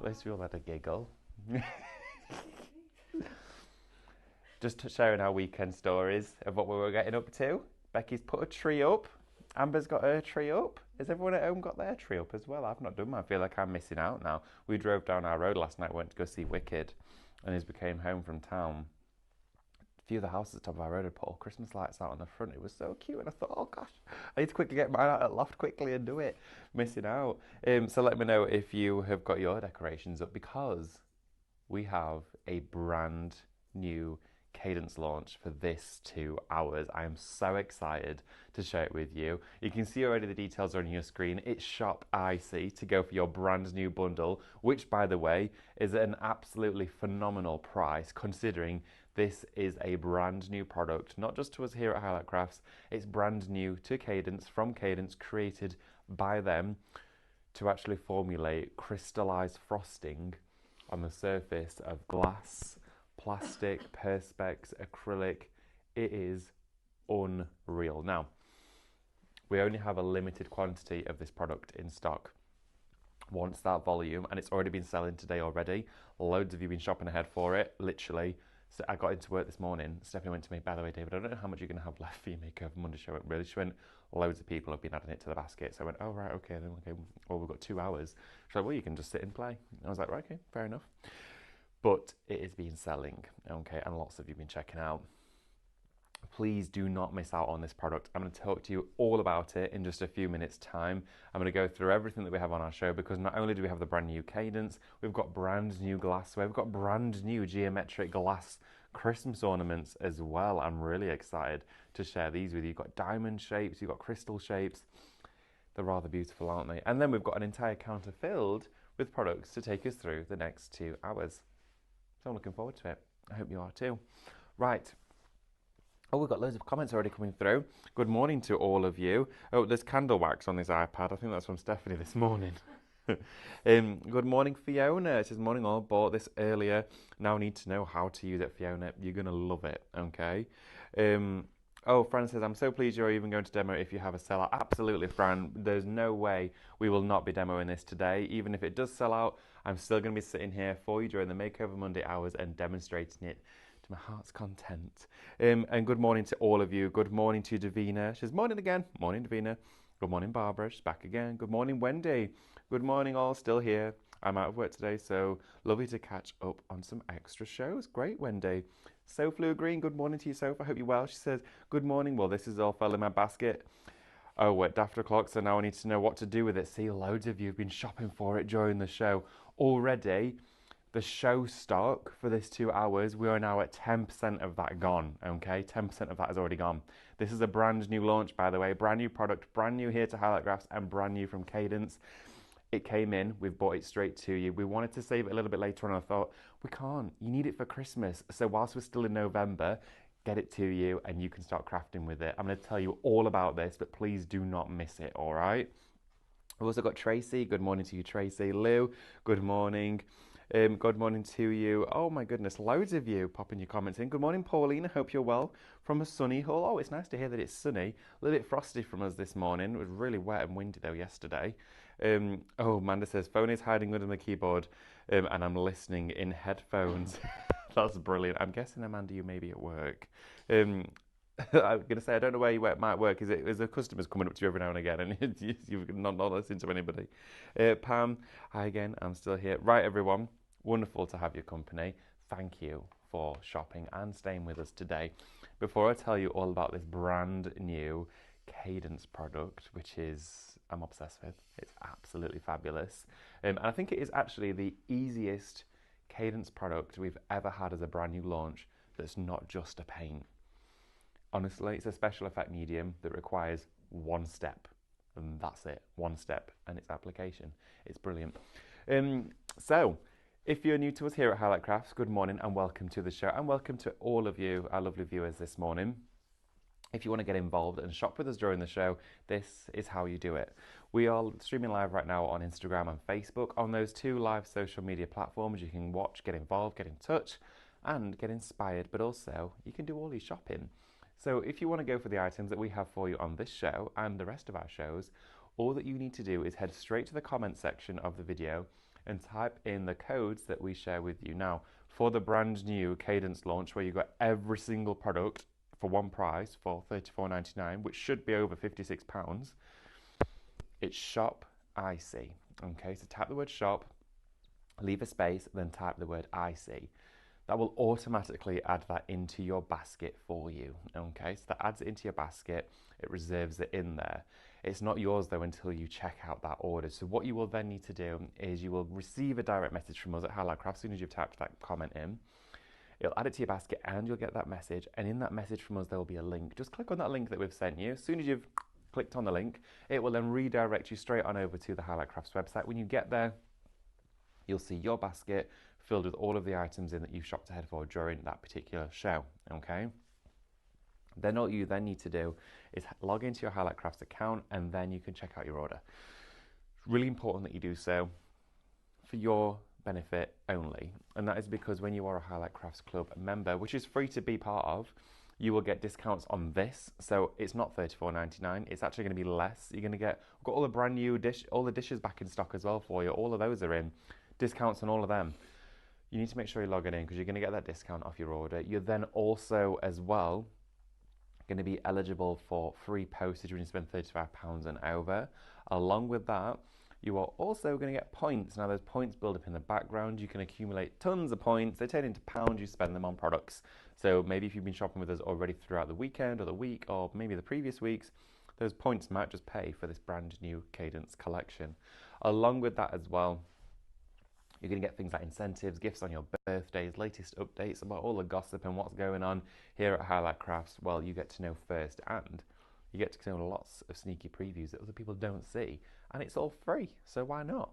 At least we all had a giggle. Just sharing our weekend stories of what we were getting up to. Becky's put a tree up. Amber's got her tree up. Has everyone at home got their tree up as well? I've not done mine. I feel like I'm missing out now. We drove down our road last night, went to go see Wicked, and as we came home from town, a few of the houses at the top of our road had put all Christmas lights out on the front. It was so cute, and I thought, oh gosh, I need to quickly get mine out at loft quickly and do it. Missing out. So let me know if you have got your decorations up, because we have a brand new Cadence launch for this 2 hours. I am so excited to share it with you. You can see already the details are on your screen. It's Shop IC to go for your brand new bundle, which by the way is at an absolutely phenomenal price considering this is a brand new product, not just to us here at Highlight Crafts, it's brand new to Cadence, from Cadence, created by them to actually formulate crystallized frosting on the surface of glass, plastic, perspex, acrylic. It is unreal. Now, we only have a limited quantity of this product in stock. Once that volume, and it's already been selling today already, loads of you have been shopping ahead for it, literally. So I got into work this morning, Stephanie went to me, by the way, David, I don't know how much you're going to have left for your Makeover Monday show. It really, she went, loads of people have been adding it to the basket. So I went, oh, right, okay, then okay, well, we've got 2 hours. She's like, well, you can just sit and play. And I was like, right, okay, fair enough. But it is been selling, okay, and lots of you have been checking out. Please do not miss out on this product. I'm going to talk to you all about it in just a few minutes' time. I'm going to go through everything that we have on our show, because not only do we have the brand new Cadence, we've got brand new glassware, we've got brand new geometric glass Christmas ornaments as well. I'm really excited to share these with you. You've got diamond shapes, you've got crystal shapes. They're rather beautiful, aren't they? And then we've got an entire counter filled with products to take us through the next 2 hours. So I'm looking forward to it. I hope you are too. Right. Oh, we've got loads of comments already coming through. Good morning to all of you. Oh, there's candle wax on this iPad. I think that's from Stephanie this morning. Good morning, Fiona. It says, morning all, bought this earlier. Now need to know how to use it, Fiona. You're going to love it, okay? Oh, Fran says, I'm so pleased you're even going to demo if you have a sellout. Absolutely, Fran. There's no way we will not be demoing this today. Even if it does sell out, I'm still going to be sitting here for you during the Makeover Monday hours and demonstrating it to my heart's content. And good morning to all of you. Good morning to Davina. She says, morning again. Morning, Davina. Good morning, Barbara. She's back again. Good morning, Wendy. Good morning, all. Still here. I'm out of work today, so lovely to catch up on some extra shows. Great, Wendy. So Flew Green, good morning to you, Soph. I hope you're well. She says, good morning. Well, this is all fell in my basket. Oh, we're after o'clock, so now I need to know what to do with it. See, loads of you have been shopping for it during the show. Already, the show stock for this 2 hours, we are now at 10% of that gone, okay? 10% of that is already gone. This is a brand new launch, by the way. Brand new product, brand new here to Highlight Crafts, and brand new from Cadence. It came in, we've bought it straight to you. We wanted to save it a little bit later on. I thought, we can't, you need it for Christmas. So whilst we're still in November, get it to you and you can start crafting with it. I'm going to tell you all about this, but please do not miss it, all right? We've also got Tracy. Good morning to you, Tracy. Lou, good morning. Good morning to you. Oh my goodness, loads of you popping your comments in. Good morning, Pauline. I hope you're well from a sunny Hull. Oh, it's nice to hear that it's sunny. A little bit frosty from us this morning. It was really wet and windy though yesterday. Oh, Amanda says, phone is hiding under the keyboard and I'm listening in headphones. That's brilliant. I'm guessing, Amanda, you may be at work. I'm going to say, I don't know where you might work. Is the customers coming up to you every now and again and you've not listened to anybody? Pam, hi again. I'm still here. Right, everyone. Wonderful to have your company. Thank you for shopping and staying with us today. Before I tell you all about this brand new Cadence product, which is I'm obsessed with. It's absolutely fabulous. And I think it is actually the easiest Cadence product we've ever had as a brand new launch that's not just a paint. Honestly, it's a special effect medium that requires one step, and that's it, one step, and its application. It's brilliant. So, if you're new to us here at Highlight Crafts, good morning and welcome to the show, and welcome to all of you, our lovely viewers this morning. If you want to get involved and shop with us during the show, this is how you do it. We are streaming live right now on Instagram and Facebook. On those 2 live social media platforms, you can watch, get involved, get in touch, and get inspired, but also you can do all your shopping. So if you want to go for the items that we have for you on this show and the rest of our shows, all that you need to do is head straight to the comment section of the video and type in the codes that we share with you. Now, for the brand new Cadence launch, where you got every single product for one price for $34.99, which should be over £56, it's shop IC. Okay, so type the word shop, leave a space, then type the word IC. That will automatically add that into your basket for you. Okay, so that adds it into your basket, it reserves it in there. It's not yours though until you check out that order. So what you will then need to do is you will receive a direct message from us at Highlight Craft as soon as you've typed that comment in. It'll add it to your basket and you'll get that message. And in that message from us, there will be a link. Just click on that link that we've sent you. As soon as you've clicked on the link, it will then redirect you straight on over to the Highlight Crafts website. When you get there, you'll see your basket filled with all of the items in that you've shopped ahead for during that particular show, okay? Then all you then need to do is log into your Highlight Crafts account and then you can check out your order. It's really important that you do so for your benefit only. And that is because when you are a Highlight Crafts Club member, which is free to be part of, you will get discounts on this. So it's not $34.99, it's actually going to be less. You're going to get, we've got all the brand new all the dishes back in stock as well for you. All of those are in. Discounts on all of them. You need to make sure you log it in because you're going to get that discount off your order. You're then also as well going to be eligible for free postage when you spend £35 and over. Along with that, you are also going to get points. Now, those points build up in the background. You can accumulate tons of points. They turn into pounds. You spend them on products. So maybe if you've been shopping with us already throughout the weekend or the week or maybe the previous weeks, those points might just pay for this brand new Cadence collection. Along with that as well, you're going to get things like incentives, gifts on your birthdays, latest updates about all the gossip and what's going on here at Highlight Crafts. Well, you get to know first, and you get to know lots of sneaky previews that other people don't see. And it's all free, so why not?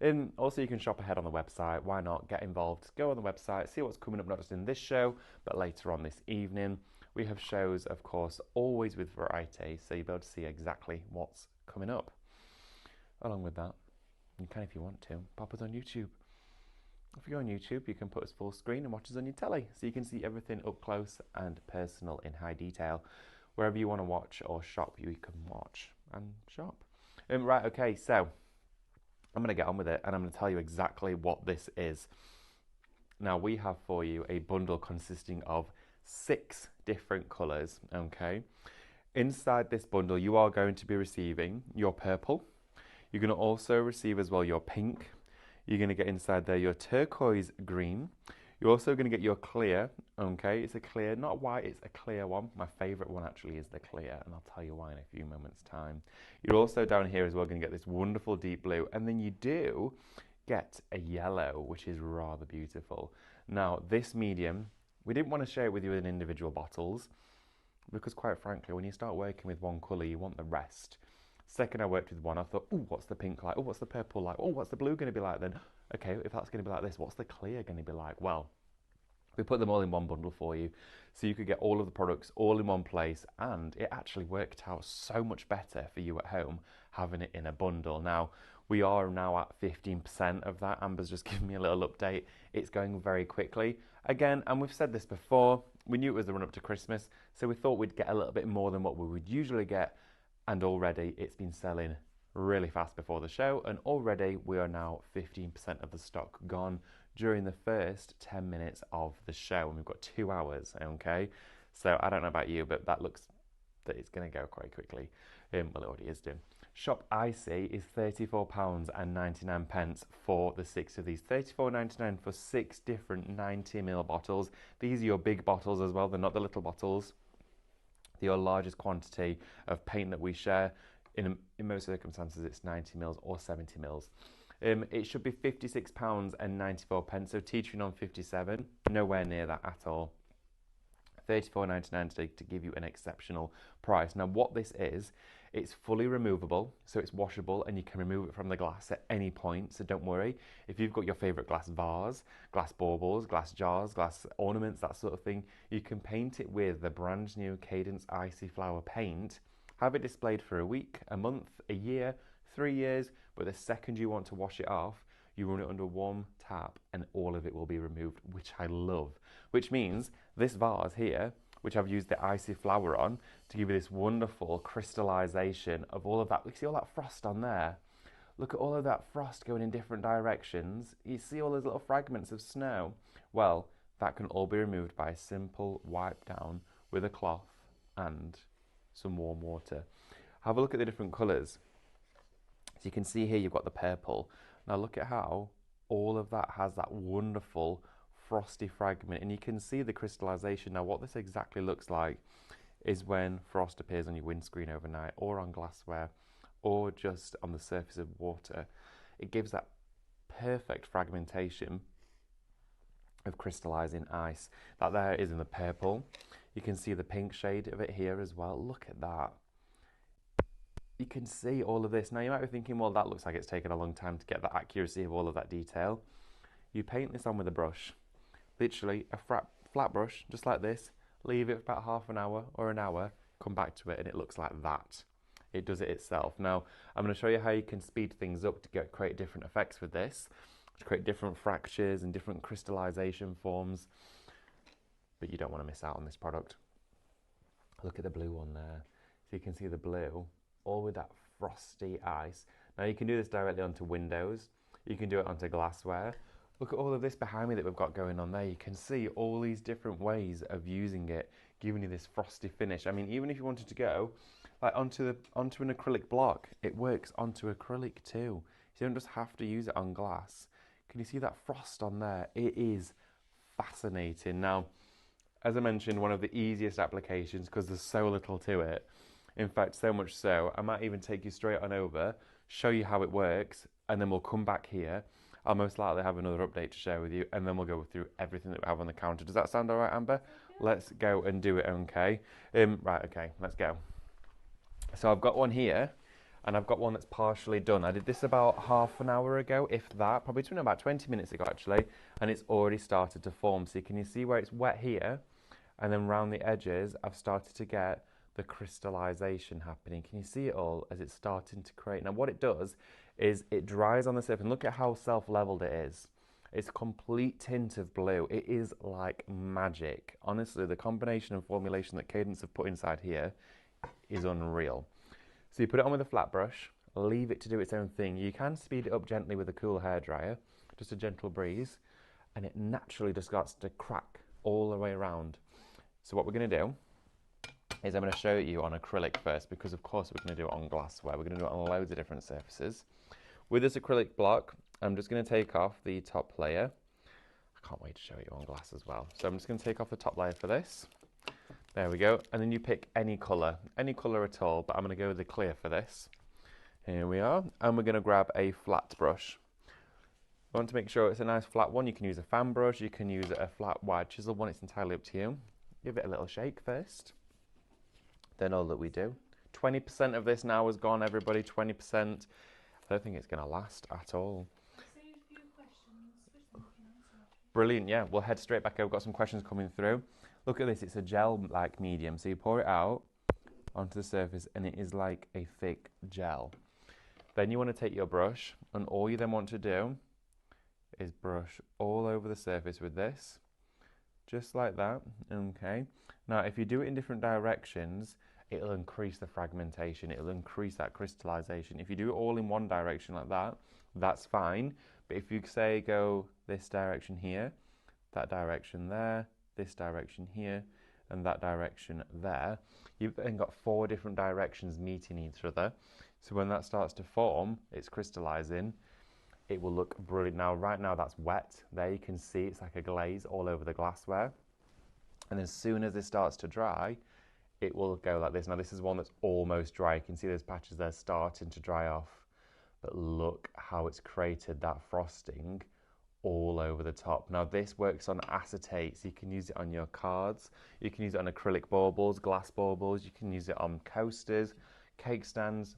And also, you can shop ahead on the website. Why not? Get involved. Go on the website, see what's coming up, not just in this show, but later on this evening. We have shows, of course, always with variety, so you'll be able to see exactly what's coming up. Along with that, you can, if you want to, pop us on YouTube. If you go on YouTube, you can put us full screen and watch us on your telly, so you can see everything up close and personal in high detail. Wherever you want to watch or shop, you can watch and shop. Right, okay, so I'm going to get on with it and I'm going to tell you exactly what this is. Now, we have for you a bundle consisting of 6 different colours, okay? Inside this bundle, you are going to be receiving your purple. You're going to also receive as well your pink. You're going to get inside there your turquoise green. You're also going to get your clear, okay? It's a clear, not white, it's a clear one. My favourite one actually is the clear, and I'll tell you why in a few moments' time. You're also down here as well going to get this wonderful deep blue, and then you do get a yellow, which is rather beautiful. Now, this medium, we didn't want to share it with you in individual bottles, because quite frankly, when you start working with one colour, you want the rest. Second I worked with one, I thought, oh, what's the pink like? Oh, what's the purple like? Oh, what's the blue going to be like then? Okay, if that's going to be like this, what's the clear going to be like? Well, we put them all in one bundle for you, so you could get all of the products all in one place, and it actually worked out so much better for you at home having it in a bundle. Now, we are now at 15% of that. Amber's just given me a little update. It's going very quickly. Again, and we've said this before, we knew it was the run up to Christmas, so we thought we'd get a little bit more than what we would usually get. And already it's been selling really fast before the show, and already we are now 15% of the stock gone during the first 10 minutes of the show, and we've got 2 hours, okay? So I don't know about you, but that looks that it's going to go quite quickly. Well, it already is doing. Shop IC is £34.99 for the 6 of these. £34.99 for 6 different 90ml bottles. These are your big bottles as well, they're not the little bottles. Your largest quantity of paint that we share. In most circumstances, it's 90ml or 70ml. It should be £56.94, so teetering on 57. Nowhere near that at all. $34.99 today to give you an exceptional price. Now, what this is, it's fully removable, so it's washable, and you can remove it from the glass at any point, so don't worry. If you've got your favourite glass vase, glass baubles, glass jars, glass ornaments, that sort of thing, you can paint it with the brand new Cadence Icy Flower paint, have it displayed for a week, a month, a year, 3 years, but the second you want to wash it off, you run it under one tap and all of it will be removed, which I love. Which means this vase here, which I've used the icy flower on to give you this wonderful crystallization of all of that. You see all that frost on there? Look at all of that frost going in different directions. You see all those little fragments of snow? Well, that can all be removed by a simple wipe down with a cloth and some warm water. Have a look at the different colours. So you can see here you've got the purple. Now look at how all of that has that wonderful frosty fragment, and you can see the crystallization. Now what this exactly looks like is when frost appears on your windscreen overnight, or on glassware, or just on the surface of water. It gives that perfect fragmentation of crystallizing ice. That there is in the purple. You can see the pink shade of it here as well. Look at that. You can see all of this. Now you might be thinking, well, that looks like it's taken a long time to get the accuracy of all of that detail. You paint this on with a brush, literally a flat brush, just like this, leave it for about half an hour or an hour, come back to it, and it looks like that. It does it itself. Now, I'm going to show you how you can speed things up to create different effects with this, to create different fractures and different crystallization forms, but you don't want to miss out on this product. Look at the blue one there. So you can see the blue, all with that frosty ice. Now you can do this directly onto windows. You can do it onto glassware. Look at all of this behind me that we've got going on there. You can see all these different ways of using it, giving you this frosty finish. I mean, even if you wanted to go like onto an acrylic block, it works onto acrylic too. So you don't just have to use it on glass. Can you see that frost on there? It is fascinating. Now, as I mentioned, one of the easiest applications because there's so little to it. In fact, so much so, I might even take you straight on over, show you how it works, and then we'll come back here. I'll most likely have another update to share with you, and then we'll go through everything that we have on the counter. Does that sound all right, Amber? Yeah. Let's go and do it, okay? Right, okay, let's go. So I've got one here, and I've got one that's partially done. I did this about half an hour ago, if that, probably about 20 minutes ago actually, and it's already started to form. So can you see where it's wet here, and then round the edges, I've started to get the crystallization happening. Can you see it all as it's starting to create? Now what it does is it dries on the surface, and look at how self-leveled it is. It's a complete tint of blue. It is like magic. Honestly, the combination and formulation that Cadence have put inside here is unreal. So you put it on with a flat brush, leave it to do its own thing. You can speed it up gently with a cool hairdryer, just a gentle breeze, and it naturally just starts to crack all the way around. So what we're going to do is I'm going to show you on acrylic first, because of course we're going to do it on glassware. We're going to do it on loads of different surfaces. With this acrylic block, I'm just going to take off the top layer. I can't wait to show you on glass as well. So I'm just going to take off the top layer for this. There we go. And then you pick any colour at all, but I'm going to go with the clear for this. Here we are. And we're going to grab a flat brush. You want to make sure it's a nice flat one. You can use a fan brush, you can use a flat wide chisel one. It's entirely up to you. Give it a little shake first. Then all that we do. 20% of this now is gone, everybody. 20%. I don't think it's going to last at all. Brilliant, yeah. We'll head straight back over. We've got some questions coming through. Look at this. It's a gel-like medium. So you pour it out onto the surface, and it is like a thick gel. Then you want to take your brush, and all you then want to do is brush all over the surface with this. Just like that, okay? Now, if you do it in different directions, it'll increase the fragmentation, it'll increase that crystallization. If you do it all in one direction like that, that's fine. But if you say go this direction here, that direction there, this direction here, and that direction there, you've then got 4 different directions meeting each other. So when that starts to form, it's crystallizing, it will look brilliant. Now, right now that's wet. There you can see it's like a glaze all over the glassware. And as soon as this starts to dry, it will go like this. Now this is one that's almost dry. You can see those patches there starting to dry off. But look how it's created that frosting all over the top. Now this works on acetate, so you can use it on your cards. You can use it on acrylic baubles, glass baubles. You can use it on coasters, cake stands.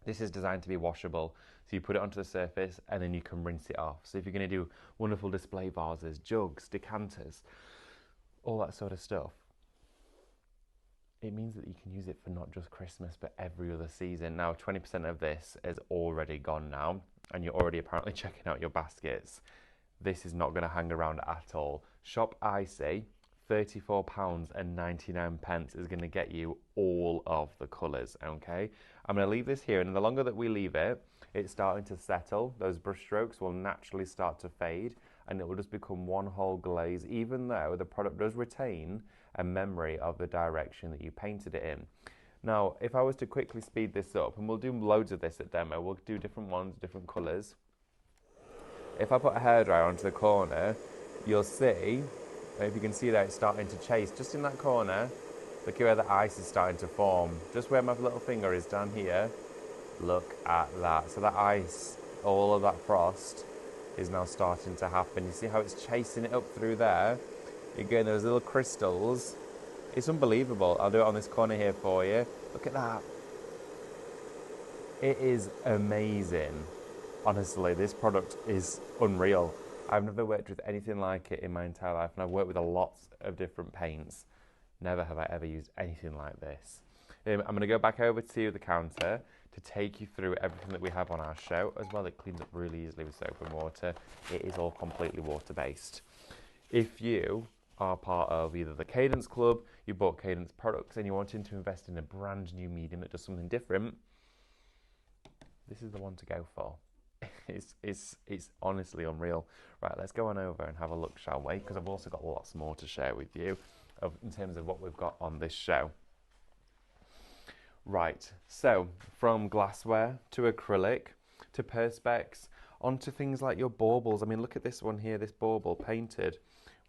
This is designed to be washable. So you put it onto the surface and then you can rinse it off. So if you're going to do wonderful display vases, jugs, decanters, all that sort of stuff, it means that you can use it for not just Christmas, but every other season. Now, 20% of this is already gone now, and you're already apparently checking out your baskets. This is not going to hang around at all. Shop Icy £34.99 is going to get you all of the colours, okay? I'm going to leave this here, and the longer that we leave it, it's starting to settle. Those brush strokes will naturally start to fade, and it will just become one whole glaze, even though the product does retain a memory of the direction that you painted it in. Now, if I was to quickly speed this up, and we'll do loads of this at demo, we'll do different ones, different colours. If I put a hairdryer onto the corner, you'll see, if you can see that it's starting to chase, just in that corner, look at where the ice is starting to form. Just where my little finger is down here, look at that. So that ice, all of that frost, is now starting to happen. You see how it's chasing it up through there? You're getting those little crystals. It's unbelievable. I'll do it on this corner here for you. Look at that. It is amazing. Honestly, this product is unreal. I've never worked with anything like it in my entire life, and I've worked with a lot of different paints. Never have I ever used anything like this. I'm going to go back over to the counter to take you through everything that we have on our show. As well, it cleans up really easily with soap and water. It is all completely water-based. If you are part of either the Cadence Club, you bought Cadence products, and you're wanting to invest in a brand new medium that does something different, this is the one to go for. It's honestly unreal. Right, let's go on over and have a look, shall we? Because I've also got lots more to share with you in terms of what we've got on this show. Right, so from glassware to acrylic to perspex onto things like your baubles. I mean, look at this one here, this bauble painted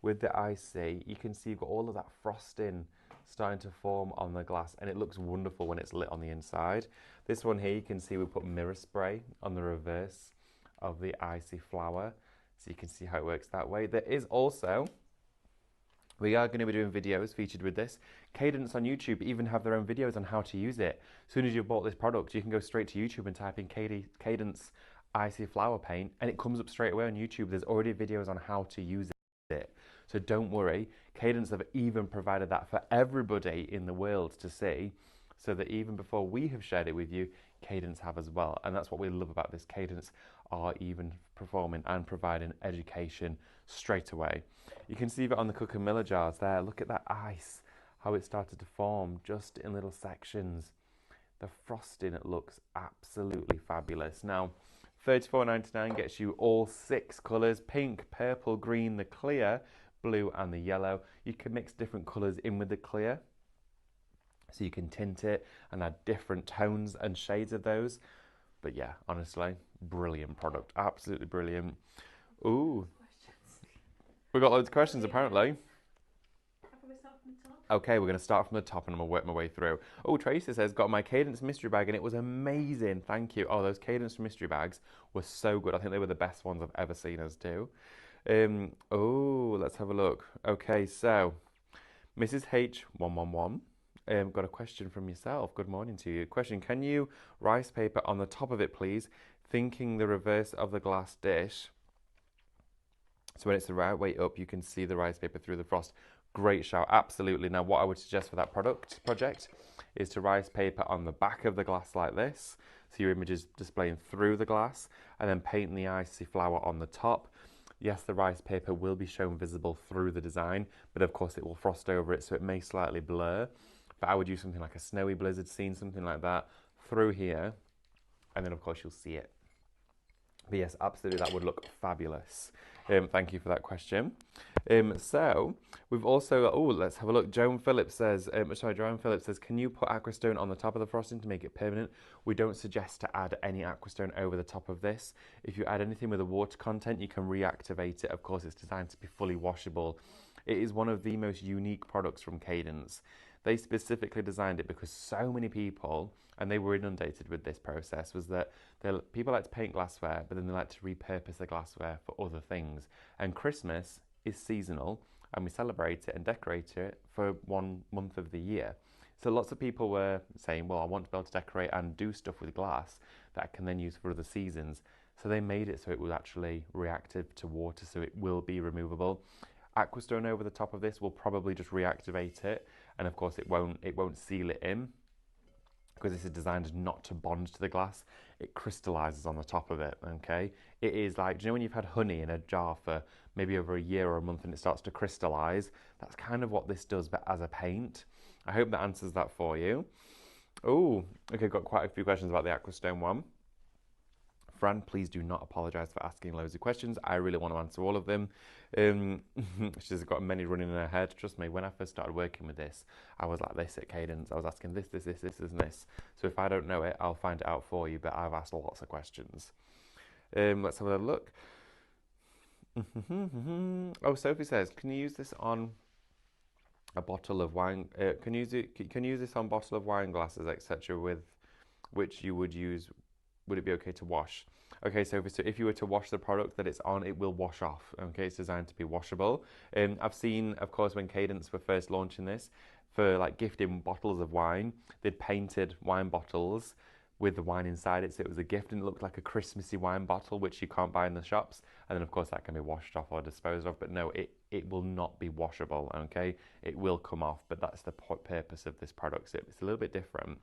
with the icy. You can see you've got all of that frosting starting to form on the glass, and it looks wonderful when it's lit on the inside. This one here, you can see we put mirror spray on the reverse of the icy flower, so you can see how it works that way. There is also, we are going to be doing videos featured with this. Cadence on YouTube even have their own videos on how to use it. As soon as you've bought this product, you can go straight to YouTube and type in Cadence icy flower paint, and it comes up straight away on YouTube. There's already videos on how to use it. So don't worry, Cadence have even provided that for everybody in the world to see, so that even before we have shared it with you, Cadence have as well. And that's what we love about this. Cadence are even performing and providing education straight away. You can see that on the Cook and Miller jars there. Look at that ice, how it started to form just in little sections. The frosting, it looks absolutely fabulous. Now, $34.99 gets you all 6 colours: pink, purple, green, the clear, blue and the yellow. You can mix different colours in with the clear, so you can tint it and add different tones and shades of those. But yeah, honestly, brilliant product, absolutely brilliant. Ooh, we've got loads of questions apparently. Okay, we're going to start from the top and I'm going to work my way through. Oh, Tracy says, got my Cadence mystery bag and it was amazing. Thank you. Oh, those Cadence mystery bags were so good. I think they were the best ones I've ever seen us do. Oh, let's have a look. Okay, so Mrs. H111 got a question from yourself. Good morning to you. Question, can you rice paper on the top of it, please? Thinking the reverse of the glass dish. So when it's the right way up, you can see the rice paper through the frost. Great shout, absolutely. Now what I would suggest for that project is to rice paper on the back of the glass like this, so your image is displaying through the glass, and then paint the icy flower on the top. Yes, the rice paper will be shown visible through the design, but of course it will frost over it, so it may slightly blur. But I would use something like a snowy blizzard scene, something like that, through here, and then of course you'll see it. But yes, absolutely, that would look fabulous. Thank you for that question. So we've also, oh, let's have a look. Joan Phillips says, can you put aquastone on the top of the frosting to make it permanent? We don't suggest to add any aquastone over the top of this. If you add anything with a water content, you can reactivate it. Of course, it's designed to be fully washable. It is one of the most unique products from Cadence. They specifically designed it because so many people, and they were inundated with this process, was that people like to paint glassware, but then they like to repurpose the glassware for other things. And Christmas is seasonal, and we celebrate it and decorate it for 1 month of the year. So lots of people were saying, well, I want to be able to decorate and do stuff with glass that I can then use for other seasons. So they made it so it was actually reactive to water, so it will be removable. Aquastone over the top of this will probably just reactivate it, and of course it won't seal it in. because this is designed not to bond to the glass, it crystallizes on the top of it, okay? It is like, do you know when you've had honey in a jar for maybe over a year or a month and it starts to crystallize? That's kind of what this does, but as a paint. I hope that answers that for you. Oh, okay, got quite a few questions about the Aquastone one. Fran, please do not apologise for asking loads of questions. I really want to answer all of them. She's got many running in her head. Trust me, when I first started working with this, I was like this at Cadence. I was asking this, and this. So if I don't know it, I'll find it out for you, but I've asked lots of questions. Let's have a look. Oh, Sophie says, can you use this on a bottle of wine? Can you use this on bottle of wine glasses, etc., with which you would use? Would it be okay to wash? Okay, so if you were to wash the product that it's on, it will wash off. Okay, it's designed to be washable. I've seen, of course, when Cadence were first launching this, for like gifting bottles of wine, they'd painted wine bottles with the wine inside it, so it was a gift and it looked like a Christmassy wine bottle, which you can't buy in the shops. And then, of course, that can be washed off or disposed of. But no, it will not be washable. Okay, it will come off, but that's the purpose of this product. So it's a little bit different.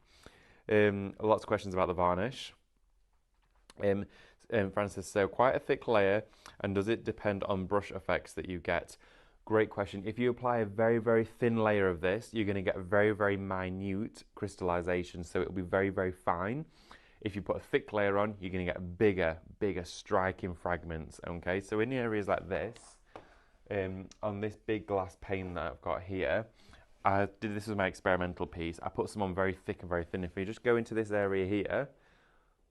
Lots of questions about the varnish. Francis, so quite a thick layer, and does it depend on brush effects that you get? Great question. If you apply a very, very thin layer of this, you're going to get very, very minute crystallization, so it'll be very, very fine. If you put a thick layer on, you're going to get bigger, striking fragments, okay? So in areas like this, on this big glass pane that I've got here, this was my experimental piece. I put some on very thick and very thin. If you just go into this area here,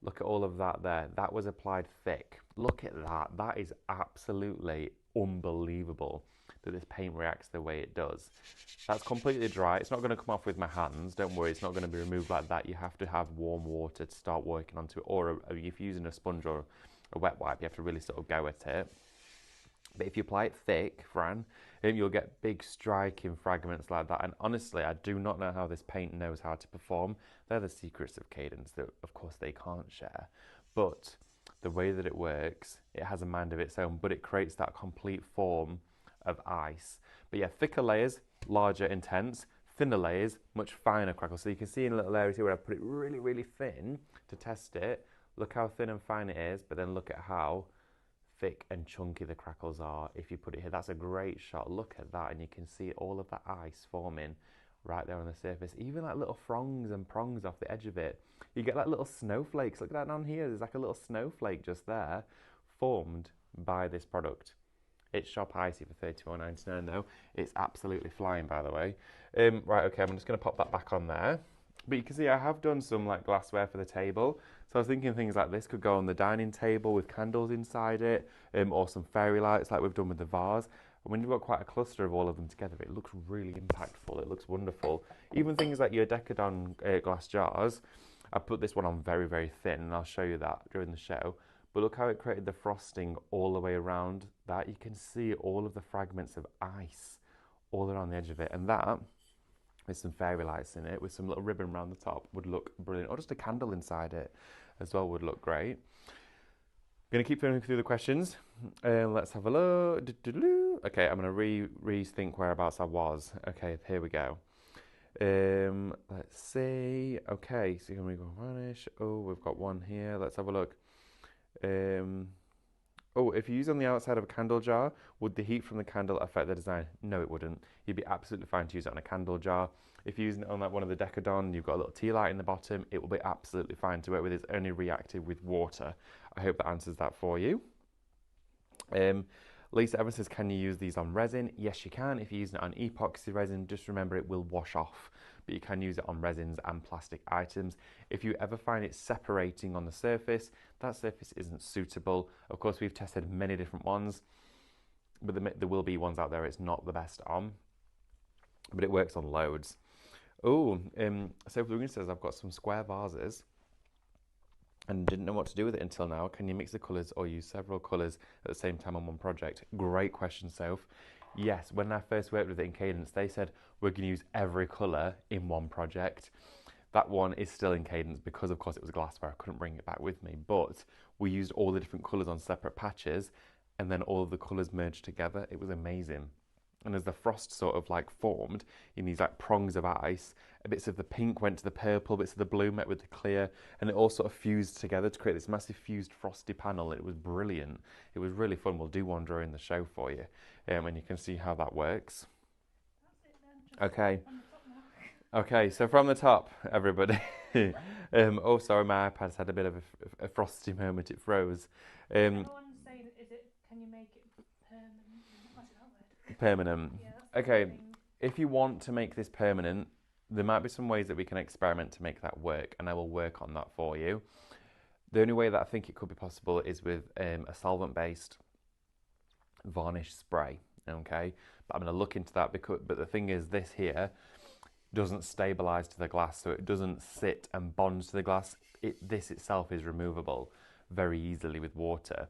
look at all of that there. That was applied thick. Look at that. That is absolutely unbelievable that this paint reacts the way it does. That's completely dry. It's not going to come off with my hands. Don't worry, it's not going to be removed like that. You have to have warm water to start working onto it. Or if you're using a sponge or a wet wipe, you have to really sort of go at it. But if you apply it thick, Fran, you'll get big striking fragments like that. And honestly, I do not know how this paint knows how to perform. They're the secrets of Cadence that, of course, they can't share. But the way that it works, it has a mind of its own, but it creates that complete form of ice. But yeah, thicker layers, larger, intense. Thinner layers, much finer crackles. So you can see in little areas here where I put it really, really thin to test it. Look how thin and fine it is, but then look at how thick and chunky the crackles are if you put it here. That's a great shot. Look at that, and you can see all of that ice forming right there on the surface. Even like little fronds and prongs off the edge of it. You get like little snowflakes. Look at that down here. There's like a little snowflake just there formed by this product. It's shop icy for $34.99 though. It's absolutely flying, by the way. Right, okay, I'm just going to pop that back on there. But you can see I have done some like glassware for the table. So I was thinking things like this could go on the dining table with candles inside it, or some fairy lights like we've done with the vase. And when you've got quite a cluster of all of them together, it looks really impactful. It looks wonderful. Even things like your Decadon glass jars, I put this one on very, very thin, and I'll show you that during the show. But look how it created the frosting all the way around that. You can see all of the fragments of ice all around the edge of it. And that, with some fairy lights in it, with some little ribbon around the top, would look brilliant. Or just a candle inside it as well would look great. I'm going to keep going through the questions. Let's have a look. Okay, I'm going to rethink whereabouts I was. Okay, here we go. Let's see. Okay, so can we go varnish? Oh, we've got one here. Let's have a look. Oh, if you use on the outside of a candle jar, would the heat from the candle affect the design? No, it wouldn't. You'd be absolutely fine to use it on a candle jar. If you're using it on like one of the Decadon, you've got a little tea light in the bottom, it will be absolutely fine to work with. It's only reactive with water. I hope that answers that for you. Lisa Evans says, can you use these on resin? Yes, you can. If you're using it on epoxy resin, just remember it will wash off, but you can use it on resins and plastic items. If you ever find it separating on the surface, that surface isn't suitable. Of course, we've tested many different ones, but there will be ones out there it's not the best on, but it works on loads. Oh, Sophie Lugan says, I've got some square vases and didn't know what to do with it until now. Can you mix the colours or use several colours at the same time on one project? Great question, Soph. Yes, when I first worked with it in Cadence, they said we're going to use every colour in one project. That one is still in Cadence because, of course, it was glassware. I couldn't bring it back with me, but we used all the different colours on separate patches and then all of the colours merged together. It was amazing. and as the frost sort of like formed in these like prongs of ice, bits of the pink went to the purple, bits of the blue met with the clear, and it all sort of fused together to create this massive fused frosty panel. It was brilliant. It was really fun. We'll do one during the show for you, and you can see how that works. Okay. Okay, so from the top, everybody. Oh, sorry, my iPad's had a bit of a frosty moment. It froze. Everyone's saying, can you make it permanent? What's that word? Permanent. Yeah, Okay, if you want to make this permanent, there might be some ways that we can experiment to make that work, and I will work on that for you. The only way that I think it could be possible is with a solvent-based varnish spray, okay? But I'm going to look into that, but the thing is, this here doesn't stabilize to the glass, so it doesn't sit and bond to the glass. This itself is removable very easily with water.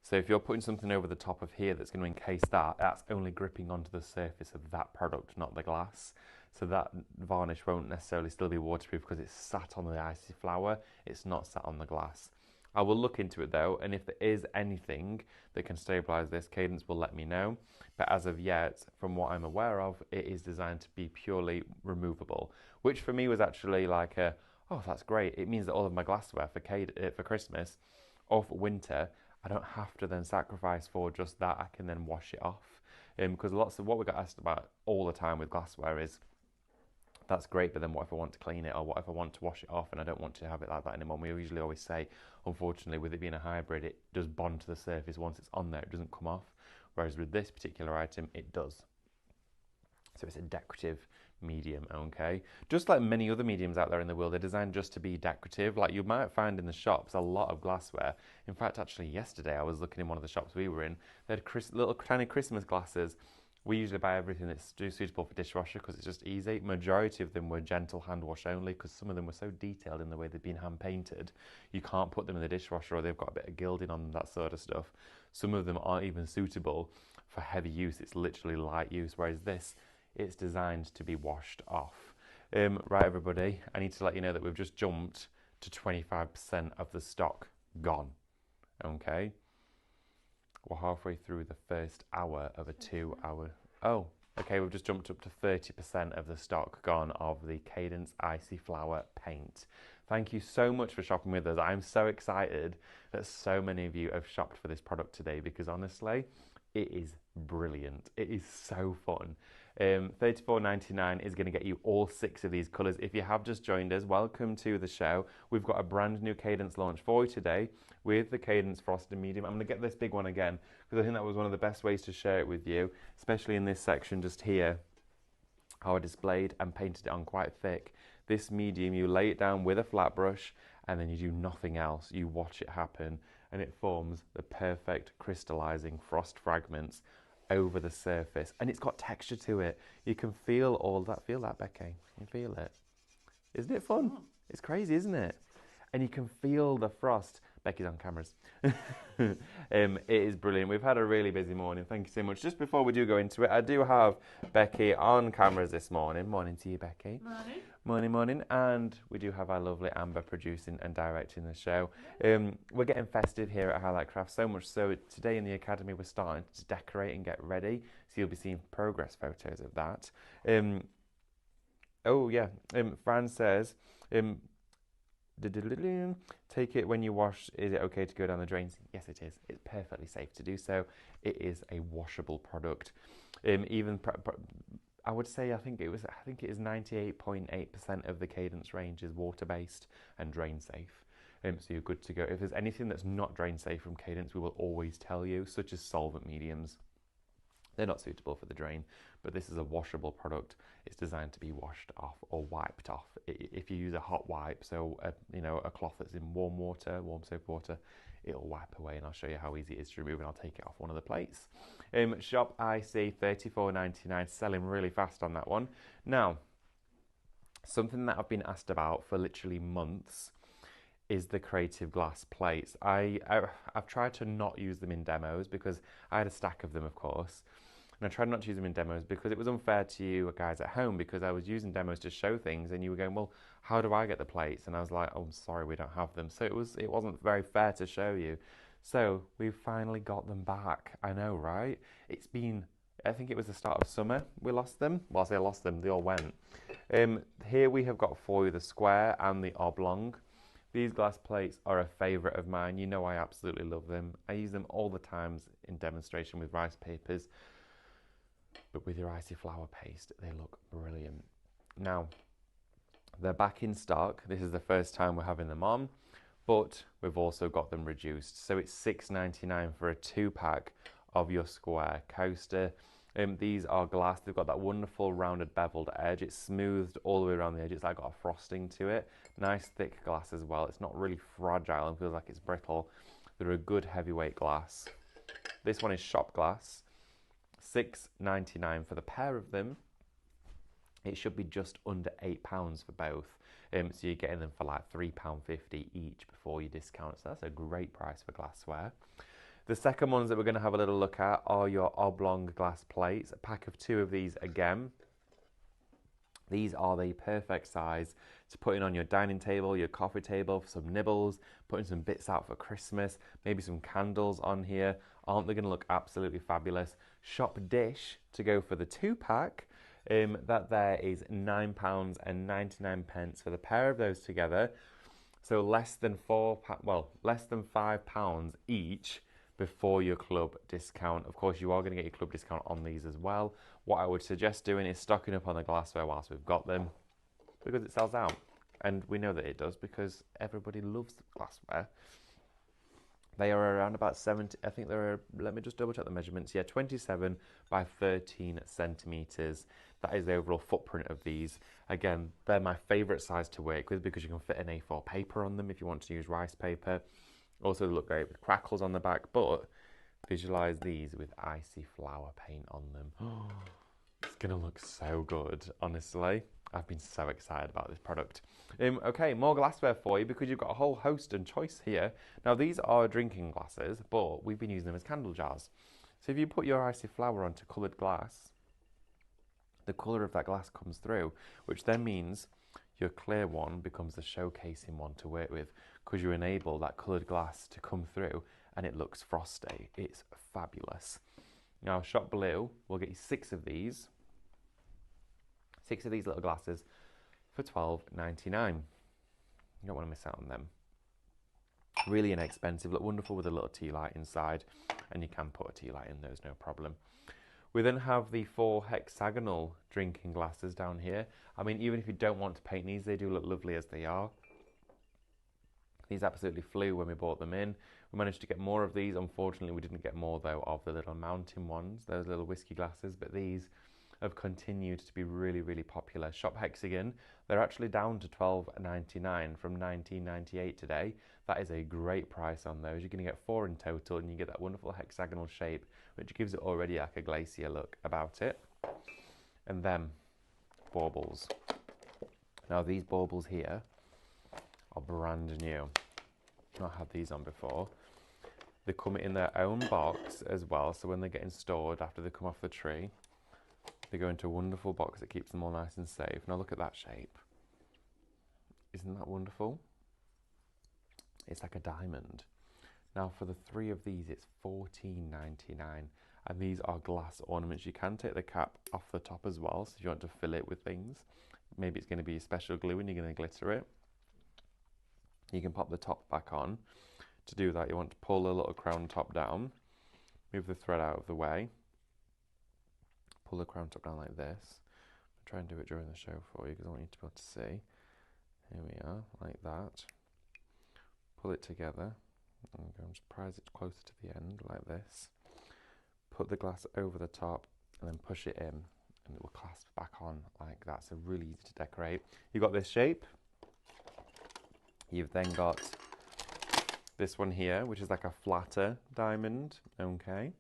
So if you're putting something over the top of here that's going to encase that, that's only gripping onto the surface of that product, not the glass. So that varnish won't necessarily still be waterproof because it's sat on the icy flour, it's not sat on the glass. I will look into it though, and if there is anything that can stabilise this, Cadence will let me know. But as of yet, from what I'm aware of, it is designed to be purely removable, which for me was actually like oh, that's great. It means that all of my glassware for Christmas or for winter, I don't have to then sacrifice for just that. I can then wash it off. Because lots of what we got asked about all the time with glassware is, that's great, but then what if I want to clean it, or what if I want to wash it off and I don't want to have it like that anymore? We usually always say, unfortunately, with it being a hybrid, it does bond to the surface. Once it's on there, it doesn't come off. Whereas with this particular item, it does. So it's a decorative medium, okay? Just like many other mediums out there in the world, they're designed just to be decorative. Like you might find in the shops a lot of glassware. In fact, actually yesterday I was looking in one of the shops we were in. They had little tiny Christmas glasses. We usually buy everything that's suitable for dishwasher because it's just easy. Majority of them were gentle hand wash only because some of them were so detailed in the way they've been hand painted. You can't put them in the dishwasher, or they've got a bit of gilding on them, that sort of stuff. Some of them aren't even suitable for heavy use. It's literally light use, whereas this, it's designed to be washed off. Right, everybody, I need to let you know that we've just jumped to 25% of the stock gone. Okay. We're halfway through the first hour of a 2 hour. Oh, okay, we've just jumped up to 30% of the stock gone of the Cadence Icy Flour paint. Thank you so much for shopping with us. I'm so excited that so many of you have shopped for this product today, because honestly, it is brilliant. It is so fun. $34.99 is going to get you all 6 of these colours. If you have just joined us, welcome to the show. We've got a brand new Cadence launch for you today with the Cadence Frosted Medium. I'm going to get this big one again because I think that was one of the best ways to share it with you, especially in this section just here, how I displayed and painted it on quite thick. This medium, you lay it down with a flat brush and then you do nothing else. You watch it happen and it forms the perfect crystallizing frost fragments over the surface, and it's got texture to it. You can feel all that. Feel that, Becky? You feel it? Isn't it fun? It's crazy, isn't it? And you can feel the frost. Becky's on cameras. It is brilliant. We've had a really busy morning. Thank you so much. Just before we do go into it, I do have Becky on cameras this morning. Morning to you, Becky. Morning. Morning, morning. And we do have our lovely Amber producing and directing the show. We're getting festive here at Highlight Craft, so much so today in the Academy we're starting to decorate and get ready. So you'll be seeing progress photos of that. Oh, yeah. Fran says, take it when you wash. Is it okay to go down the drains? Yes, it is. It's perfectly safe to do so. It is a washable product. I would say I think it is 98.8% of the Cadence range is water based and drain safe. So you're good to go. If there's anything that's not drain safe from Cadence, we will always tell you, such as solvent mediums. They're not suitable for the drain, but this is a washable product. It's designed to be washed off or wiped off. If you use a hot wipe, so a cloth that's in warm water, warm soap water, it'll wipe away, and I'll show you how easy it is to remove, and I'll take it off one of the plates. Shop IC $34.99, selling really fast on that one. Now, something that I've been asked about for literally months is the creative glass plates. I've tried to not use them in demos because I had a stack of them, of course. And I tried not to use them in demos because it was unfair to you guys at home, because I was using demos to show things and you were going, well, how do I get the plates? And I was like, oh, I'm sorry, we don't have them. So it wasn't very fair to show you. So we've finally got them back. I know, right? It's been I think it was the start of summer we lost them. Well, I say I lost them, they all went. Here we have got for you the square and the oblong. These glass plates are a favourite of mine. You know I absolutely love them. I use them all the times in demonstration with rice papers. But with your icy flour paste, they look brilliant. Now, they're back in stock. This is the first time we're having them on, but we've also got them reduced. So it's $6.99 for a 2-pack of your square coaster. These are glass. They've got that wonderful rounded beveled edge. It's smoothed all the way around the edge. It's like got a frosting to it. Nice thick glass as well. It's not really fragile and feels like it's brittle. They're a good heavyweight glass. This one is shop glass. $6.99 for the pair of them. It should be just under £8 for both. So you're getting them for like £3.50 each before you discount. So that's a great price for glassware. The second ones that we're going to have a little look at are your oblong glass plates. A pack of 2 of these again. These are the perfect size to put in on your dining table, your coffee table, for some nibbles, putting some bits out for Christmas, maybe some candles on here. Aren't they going to look absolutely fabulous? Shop dish to go for the 2-pack. That there is £9.99 for the pair of those together. So less than £5 each before your club discount. Of course, you are going to get your club discount on these as well. What I would suggest doing is stocking up on the glassware whilst we've got them, because it sells out. And we know that it does because everybody loves glassware. They are around about 70, I think they're, let me just double check the measurements. Yeah, 27 by 13 centimetres. That is the overall footprint of these. Again, they're my favourite size to work with because you can fit an A4 paper on them if you want to use rice paper. Also, they look great with crackles on the back, but visualise these with icy flour paint on them. It's going to look so good, honestly. I've been so excited about this product. Okay, more glassware for you because you've got a whole host and choice here. Now, these are drinking glasses, but we've been using them as candle jars. So if you put your icy flour onto coloured glass, the colour of that glass comes through, which then means your clear one becomes the showcasing one to work with because you enable that coloured glass to come through and it looks frosty. It's fabulous. Now, Shop Blue will get you 6 of these. 6 of these little glasses for $12.99. You don't want to miss out on them. Really inexpensive, look wonderful with a little tea light inside, and you can put a tea light in those, no problem. We then have the 4 hexagonal drinking glasses down here. I mean, even if you don't want to paint these, they do look lovely as they are. These absolutely flew when we bought them in. We managed to get more of these. Unfortunately, we didn't get more, though, of the little mountain ones, those little whiskey glasses, but these have continued to be really, really popular. Shop Hexagon, they're actually down to $12.99 from $19.98 today. That is a great price on those. You're going to get 4 in total, and you get that wonderful hexagonal shape, which gives it already like a glacier look about it. And then baubles. Now, these baubles here are brand new. I've not had these on before. They come in their own box as well, so when they're getting stored after they come off the tree, they go into a wonderful box that keeps them all nice and safe. Now look at that shape. Isn't that wonderful? It's like a diamond. Now for the 3 of these, it's $14.99. And these are glass ornaments. You can take the cap off the top as well, so if you want to fill it with things. Maybe it's going to be special glue and you're going to glitter it. You can pop the top back on. To do that, you want to pull the little crown top down, move the thread out of the way, pull the crown top down like this. I'll try and do it during the show for you because I want you to be able to see. Here we are, like that. Pull it together. And go and just prise it closer to the end, like this. Put the glass over the top and then push it in and it will clasp back on like that. So really easy to decorate. You've got this shape. You've then got this one here, which is like a flatter diamond, okay?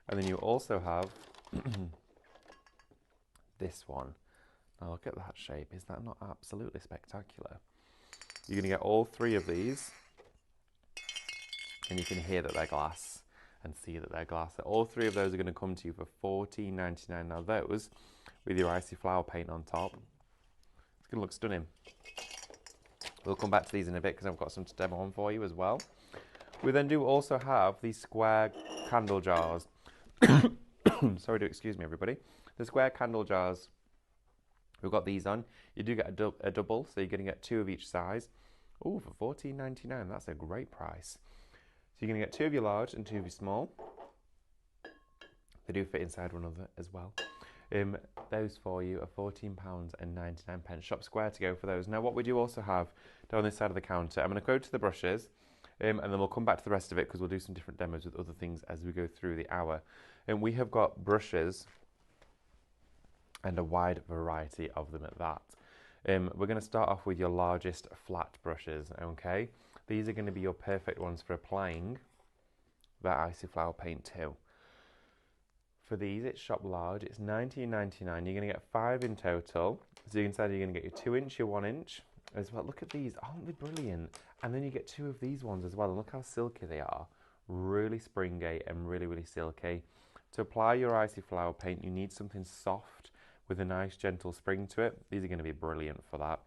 And then you also have this one. Now look at that shape. Is that not absolutely spectacular? You're going to get all 3 of these, and you can hear that they're glass and see that they're glass. So all 3 of those are going to come to you for $14.99. Now those, with your icy flour paint on top, it's going to look stunning. We'll come back to these in a bit because I've got some to demo on for you as well. We then do also have these square candle jars. Sorry to excuse me, everybody. The square candle jars, we've got these on. You do get a double, so you're going to get 2 of each size. Oh, for $14.99, that's a great price. So you're going to get 2 of your large and 2 of your small. They do fit inside one another as well. Those for you are £14.99. Shop Square to go for those. Now, what we do also have down this side of the counter, I'm going to go to the brushes, and then we'll come back to the rest of it because we'll do some different demos with other things as we go through the hour. And we have got brushes and a wide variety of them at that. We're going to start off with your largest flat brushes, okay? These are going to be your perfect ones for applying that icy flower paint too. For these, it's shop large, it's $19.99. You're going to get 5 in total. So you can say you're going to get your 2-inch, your 1-inch as well. Look at these, aren't they brilliant? And then you get 2 of these ones as well. And look how silky they are. Really springy and really, really silky. To apply your icy flower paint, you need something soft with a nice gentle spring to it. These are going to be brilliant for that.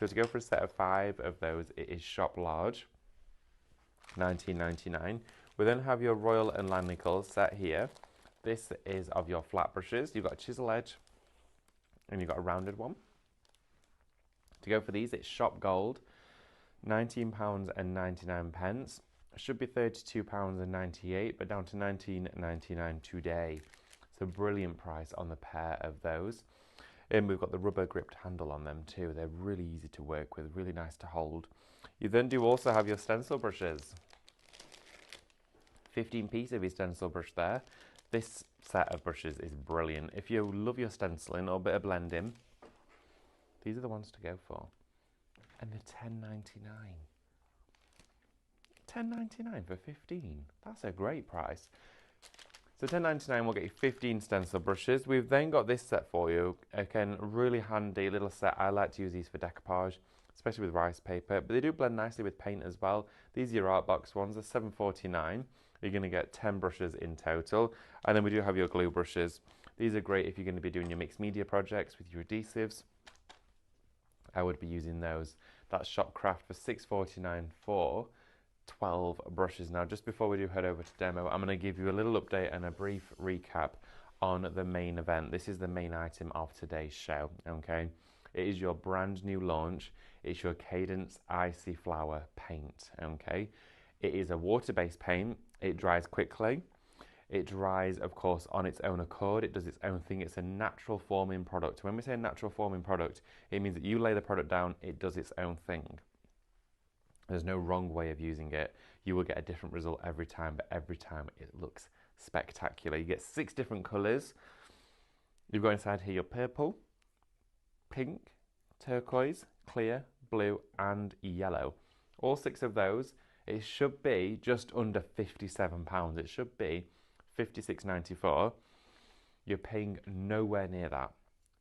So to go for a set of 5 of those, it is shop large, $19.99. We then have your Royal and Langnickel set here. This is of your flat brushes. You've got a chisel edge and you've got a rounded one. To go for these, it's shop gold, £19.99. It should be £32.98, but down to $19.99 today. So brilliant price on the pair of those. And we've got the rubber gripped handle on them too. They're really easy to work with, really nice to hold. You then do also have your stencil brushes. 15p of your stencil brush there. This set of brushes is brilliant. If you love your stenciling or a bit of blending, these are the ones to go for. And they're $10.99. $10.99 for 15. That's a great price. So $10.99 will get you 15 stencil brushes. We've then got this set for you. Again, really handy little set. I like to use these for decoupage, especially with rice paper. But they do blend nicely with paint as well. These are your art box ones. They're $7.49. You're going to get 10 brushes in total. And then we do have your glue brushes. These are great if you're going to be doing your mixed media projects with your adhesives. I would be using those. That's Shopcraft for $6.49 for 12 brushes. Now, just before we do head over to demo, I'm going to give you a little update and a brief recap on the main event. This is the main item of today's show, okay? It is your brand new launch. It's your Cadence Icy Flower paint, okay? It is a water-based paint. It dries quickly. It dries, of course, on its own accord. It does its own thing. It's a natural forming product. When we say a natural forming product, it means that you lay the product down, it does its own thing. There's no wrong way of using it. You will get a different result every time, but every time it looks spectacular. You get 6 different colours. You've got inside here your purple, pink, turquoise, clear, blue, and yellow. All 6 of those. It should be just under £57. It should be £56.94. You're paying nowhere near that.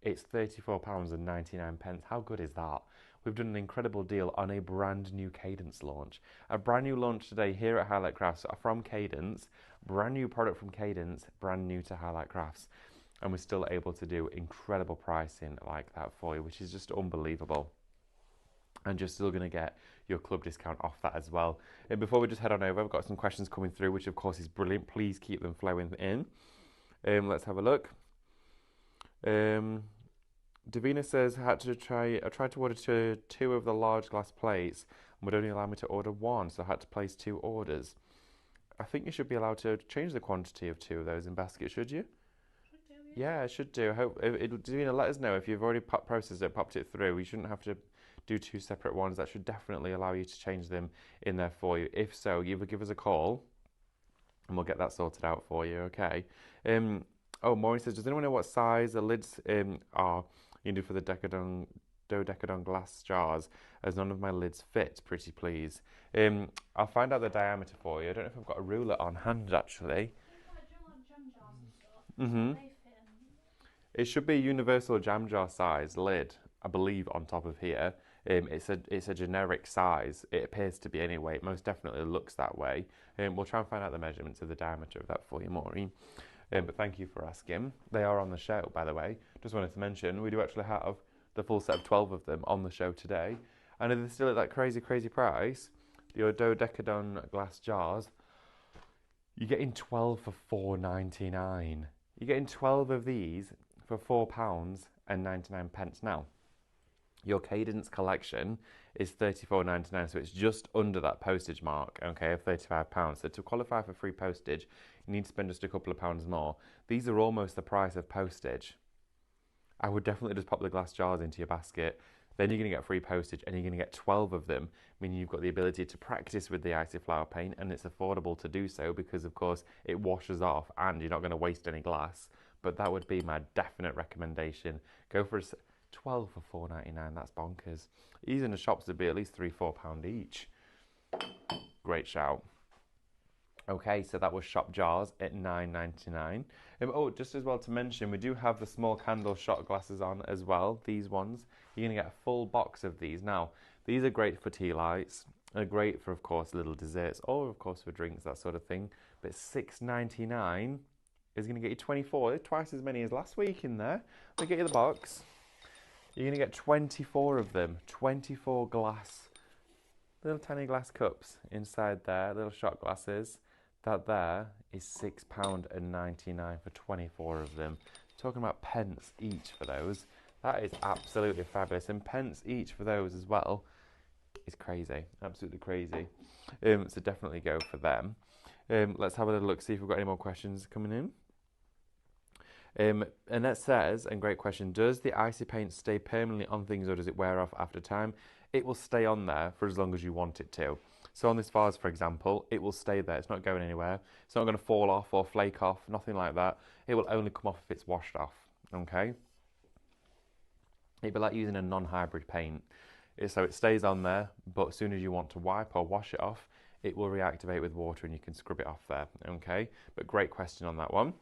It's £34.99. How good is that? We've done an incredible deal on a brand new Cadence launch. A brand new launch today here at Highlight Crafts from Cadence. Brand new product from Cadence, brand new to Highlight Crafts. And we're still able to do incredible pricing like that for you, which is just unbelievable. And you're still going to get your club discount off that as well. And before we just head on over, I've got some questions coming through, which of course is brilliant. Please keep them flowing in. Let's have a look. Davina says, I tried to order 2 of the large glass plates and would only allow me to order 1, so I had to place 2 orders. I think you should be allowed to change the quantity of 2 of those in basket, should you? Should do, Yeah, it should do. Davina, let us know if you've already processed it, popped it through. You shouldn't have to do 2 separate ones. That should definitely allow you to change them in there for you. If so, either give us a call and we'll get that sorted out for you, okay? Oh, Maureen says, does anyone know what size the lids are you can do for the dodecadon glass jars, as none of my lids fit, pretty please? I'll find out the diameter for you. I don't know if I've got a ruler on hand, actually. It should be a universal jam jar size lid, I believe, on top of here. It's a generic size. It appears to be anyway. It most definitely looks that way. We'll try and find out the measurements of the diameter of that for you, Maureen. But thank you for asking. They are on the show, by the way. Just wanted to mention, we do actually have the full set of 12 of them on the show today. And they're still at that crazy, crazy price. Your dodecadon glass jars, you're getting 12 for $4.99. You're getting 12 of these for £4.99 now. Your Cadence collection is £34.99, so it's just under that postage mark, okay, of £35. So to qualify for free postage, you need to spend just a couple of pounds more. These are almost the price of postage. I would definitely just pop the glass jars into your basket. Then you're going to get free postage, and you're going to get 12 of them, meaning you've got the ability to practice with the icy flower paint, and it's affordable to do so because, of course, it washes off and you're not going to waste any glass. But that would be my definite recommendation. Go for 12 for £4.99. That's bonkers. These in the shops would be at least £3-4 each. Great shout. Okay, so that was shop jars at £9.99. Oh, just as well to mention, we do have the small candle shot glasses on as well. These ones, you're going to get a full box of these. Now, these are great for tea lights. They're great for, of course, little desserts, or of course for drinks, that sort of thing. But £6.99 is going to get you 24. Twice as many as last week in there. They'll get you the box. You're going to get 24 of them. 24 glass, little tiny glass cups inside there, little shot glasses. That there is £6.99 for 24 of them. Talking about pence each for those. That is absolutely fabulous. And pence each for those as well is crazy. Absolutely crazy. So definitely go for them. Let's have a little look, see if we've got any more questions coming in. Annette says, and great question, does the icy paint stay permanently on things or does it wear off after time? It will stay on there for as long as you want it to. So on this vase, for example, it will stay there. It's not going anywhere. It's not going to fall off or flake off, nothing like that. It will only come off if it's washed off, okay? It'd be like using a non-hybrid paint. So it stays on there, but as soon as you want to wipe or wash it off, it will reactivate with water and you can scrub it off there, okay? But great question on that one.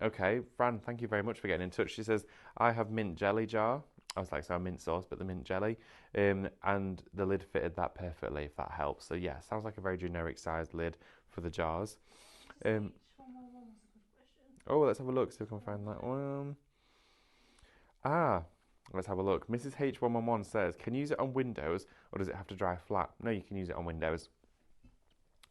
Okay. Fran, thank you very much for getting in touch. She says, I have mint jelly jar. I was like, so mint sauce, but the mint jelly. And the lid fitted that perfectly, if that helps. So yeah, sounds like a very generic sized lid for the jars. Oh, let's have a look, see if we can find that one. Let's have a look. Mrs. H111 says, can you use it on windows or does it have to dry flat? No, you can use it on windows.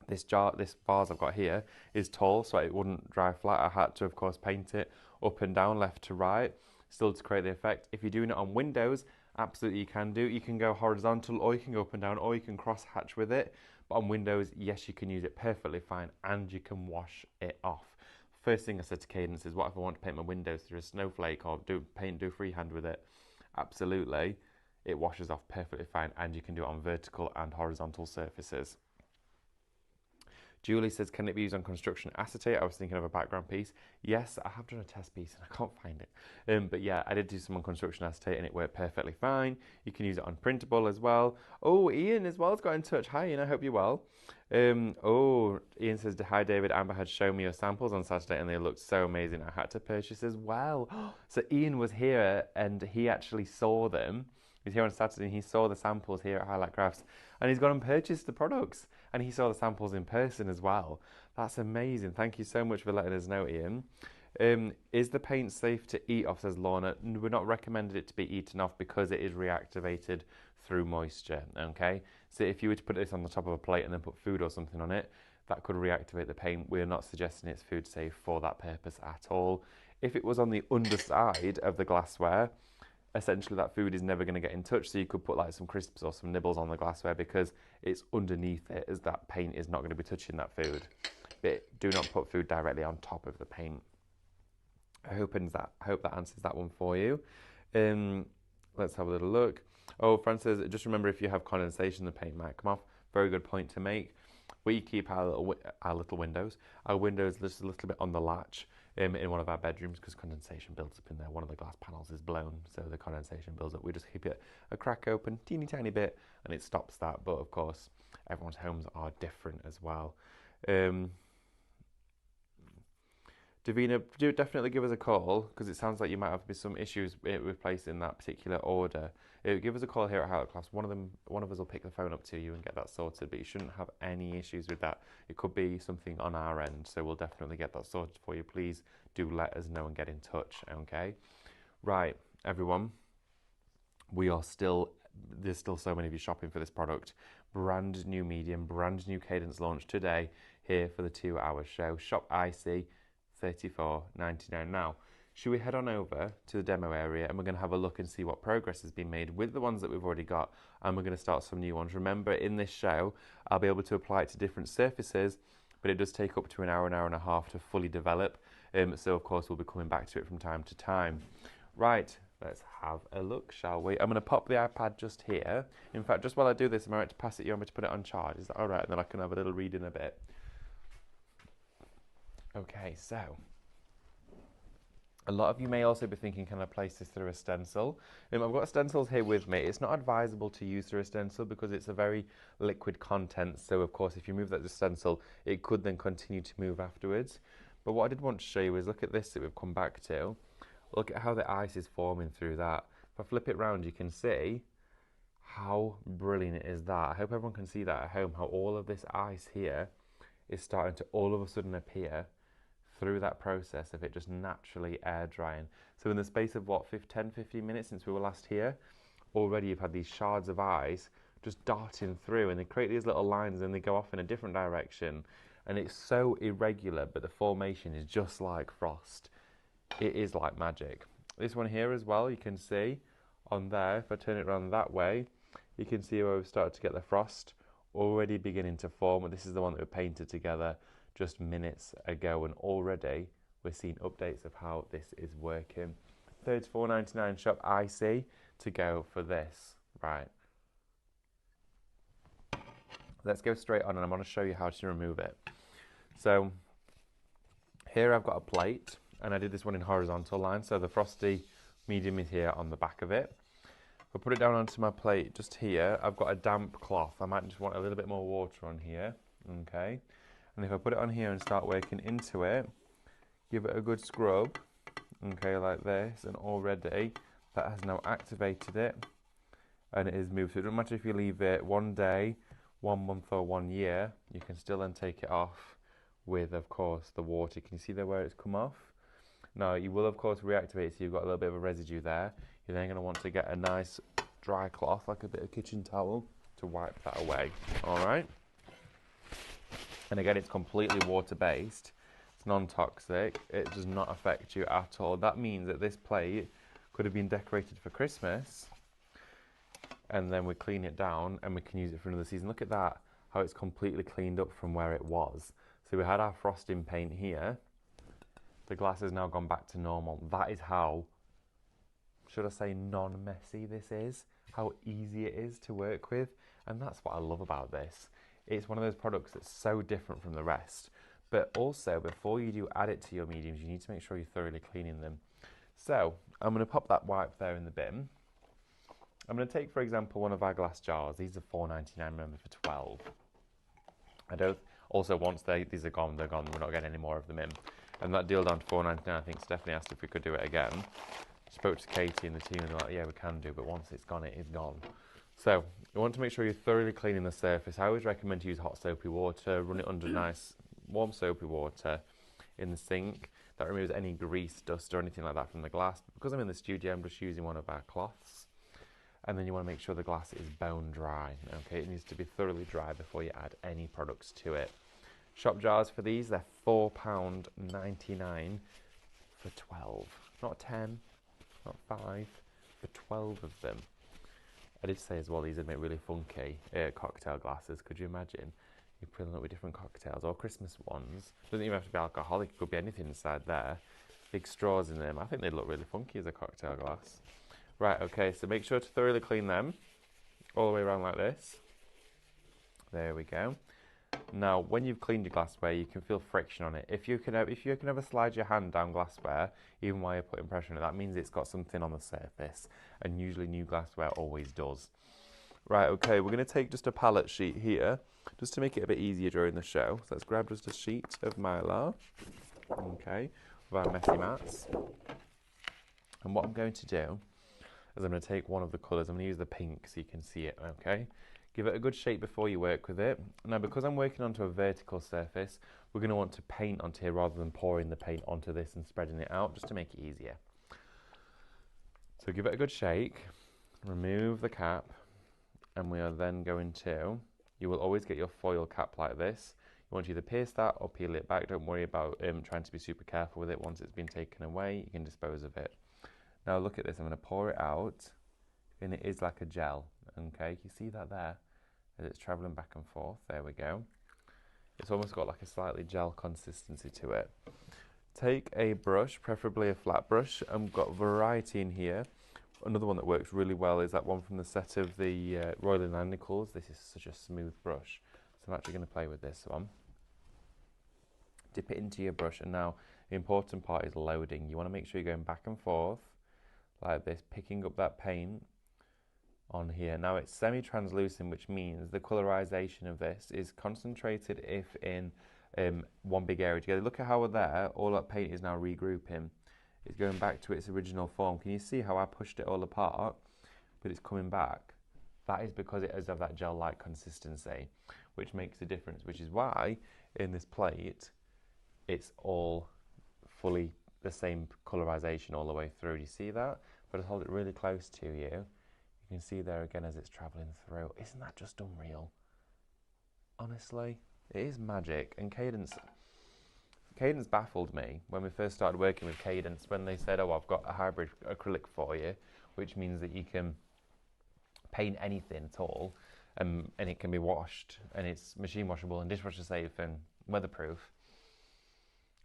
This vase I've got here is tall, so it wouldn't dry flat. I had to, of course, paint it up and down, left to right, still to create the effect. If you're doing it on windows, absolutely you can do. You can go horizontal, or you can go up and down, or you can cross hatch with it. But on windows, yes, you can use it perfectly fine, and you can wash it off. First thing I said to Cadence is, what if I want to paint my windows through a snowflake or do freehand with it? Absolutely, it washes off perfectly fine, and you can do it on vertical and horizontal surfaces. Julie says, can it be used on construction acetate? I was thinking of a background piece. Yes, I have done a test piece and I can't find it. But yeah, I did do some on construction acetate and it worked perfectly fine. You can use it on printable as well. Oh, Ian as well has got in touch. Hi, Ian, I hope you're well. Ian says, hi, David. Amber had shown me your samples on Saturday and they looked so amazing. I had to purchase as well. So Ian was here and he actually saw them. He was here on Saturday and he saw the samples here at Highlight Crafts and he's gone and purchased the products and he saw the samples in person as well. That's amazing. Thank you so much for letting us know, Ian. Is the paint safe to eat off, says Lorna? We're not recommended it to be eaten off because it is reactivated through moisture, okay? So if you were to put this on the top of a plate and then put food or something on it, that could reactivate the paint. We're not suggesting it's food safe for that purpose at all. If it was on the underside of the glassware, essentially that food is never going to get in touch, so you could put like some crisps or some nibbles on the glassware because it's underneath it, as that paint is not going to be touching that food. But do not put food directly on top of the paint. I hope that answers that one for you. Let's have a little look. Oh, Fran says, just remember if you have condensation, the paint might come off. Very good point to make. We keep our little windows. Our windows just a little bit on the latch in one of our bedrooms because condensation builds up in there. One of the glass panels is blown, so the condensation builds up. We just keep it a crack open, teeny tiny bit, and it stops that. But of course, everyone's homes are different as well. Davina, do definitely give us a call because it sounds like you might have some issues with placing that particular order. Give us a call here at Highlight Class. One of us will pick the phone up to you and get that sorted, but you shouldn't have any issues with that. It could be something on our end, so we'll definitely get that sorted for you. Please do let us know and get in touch, okay? Right, everyone. There's still so many of you shopping for this product. Brand new medium, brand new Cadence launch today. here for the 2-hour show. Shop Icy, $34.99. Now, should we head on over to the demo area and we're going to have a look and see what progress has been made with the ones that we've already got, and we're going to start some new ones. Remember, in this show, I'll be able to apply it to different surfaces, but it does take up to an hour and a half to fully develop. So, of course, we'll be coming back to it from time to time. Right, let's have a look, shall we? I'm going to pop the iPad just here. In fact, just while I do this, am I right to pass it you? I'm going to put it on charge. Is that all right? And then I can have a little read in a bit. Okay, so a lot of you may also be thinking, can I place this through a stencil? I've got stencils here with me. It's not advisable to use through a stencil because it's a very liquid content. So, of course, if you move that to a stencil, it could then continue to move afterwards. But what I did want to show you is look at this that we've come back to. Look at how the ice is forming through that. If I flip it round, you can see how brilliant is that. I hope everyone can see that at home, how all of this ice here is starting to all of a sudden appear through that process of it just naturally air drying. So in the space of what, 10-15 minutes since we were last here, already you've had these shards of ice just darting through, and they create these little lines and they go off in a different direction, and it's so irregular, but the formation is just like frost. It is like magic. This one here as well, you can see on there, if I turn it around that way, you can see where we've started to get the frost already beginning to form. And this is the one that we painted together just minutes ago, and already we're seeing updates of how this is working. $34.99 shop Icy to go for this. Right. Let's go straight on, and I'm going to show you how to remove it. So here I've got a plate, and I did this one in horizontal line, so the frosty medium is here on the back of it. If I put it down onto my plate just here, I've got a damp cloth. I might just want a little bit more water on here, okay? And if I put it on here and start working into it, give it a good scrub, okay, like this, and already that has now activated it, and it is moved. So it doesn't matter if you leave it 1 day, 1 month, or 1 year, you can still then take it off with, of course, the water. Can you see there where it's come off? Now, you will, of course, reactivate, so you've got a little bit of a residue there. You're then going to want to get a nice dry cloth, like a bit of kitchen towel, to wipe that away, all right? And again, it's completely water-based. It's non-toxic. It does not affect you at all. That means that this plate could have been decorated for Christmas, and then we clean it down and we can use it for another season. Look at that, how it's completely cleaned up from where it was. So we had our frosting paint here. The glass has now gone back to normal. That is how, should I say, non-messy this is, how easy it is to work with. And that's what I love about this. It's one of those products that's so different from the rest. But also, before you do add it to your mediums, you need to make sure you're thoroughly cleaning them. So I'm going to pop that wipe there in the bin. I'm going to take, for example, one of our glass jars. These are $4.99, remember, for 12. I don't. Also, once these are gone, they're gone. We're not getting any more of them in. And that deal down to $4.99, I think Stephanie asked if we could do it again. Spoke to Katie and the team, and they're like, yeah, we can do, but once it's gone, it is gone. So you want to make sure you're thoroughly cleaning the surface. I always recommend to use hot soapy water, run it under nice warm soapy water in the sink. That removes any grease, dust, or anything like that from the glass. But because I'm in the studio, I'm just using one of our cloths. And then you want to make sure the glass is bone dry. Okay, it needs to be thoroughly dry before you add any products to it. Shop jars for these, they're £4.99 for 12. Not 10, not 5, for 12 of them. I did say as well, these would make really funky cocktail glasses. Could you imagine? You put them up with different cocktails or Christmas ones. Doesn't even have to be alcoholic, it could be anything inside there. Big straws in them. I think they'd look really funky as a cocktail glass. Right, okay, so make sure to thoroughly clean them all the way around like this. There we go. Now, when you've cleaned your glassware, you can feel friction on it. If you can ever slide your hand down glassware, even while you're putting pressure on it, that means it's got something on the surface. And usually new glassware always does. Right, okay, we're going to take just a palette sheet here, just to make it a bit easier during the show. So let's grab just a sheet of Mylar, okay, with our messy mats. And what I'm going to do is I'm going to take one of the colours. I'm going to use the pink so you can see it, okay? Give it a good shape before you work with it. Now, because I'm working onto a vertical surface, we're going to want to paint onto here rather than pouring the paint onto this and spreading it out, just to make it easier. So give it a good shake, remove the cap, and we are then going to, you will always get your foil cap like this. want to either pierce that or peel it back. Don't worry about trying to be super careful with it. Once it's been taken away, you can dispose of it. Now look at this, I'm going to pour it out, and it is like a gel, okay? You see that there, as it's travelling back and forth, there we go. It's almost got like a slightly gel consistency to it. Take a brush, preferably a flat brush. I've got variety in here. Another one that works really well is that one from the set of the Royal Nichols. This is such a smooth brush. So I'm actually going to play with this one. Dip it into your brush, and now the important part is loading. You want to make sure you're going back and forth like this, picking up that paint on here. Now it's semi-translucent, which means the colorization of this is concentrated if in one big area together. Look at how there, all that paint is now regrouping. It's going back to its original form. Can you see how I pushed it all apart, but it's coming back? That is because it has that gel-like consistency, which makes a difference, which is why in this plate, it's all fully the same colorization all the way through. Do you see that? If I just hold it really close to you, you can see there again as it's traveling through. Isn't that just unreal? Honestly, it is magic. And Cadence baffled me when we first started working with Cadence, when they said, oh, I've got a hybrid acrylic for you, which means that you can paint anything at all, and it can be washed, and it's machine washable and dishwasher safe and weatherproof.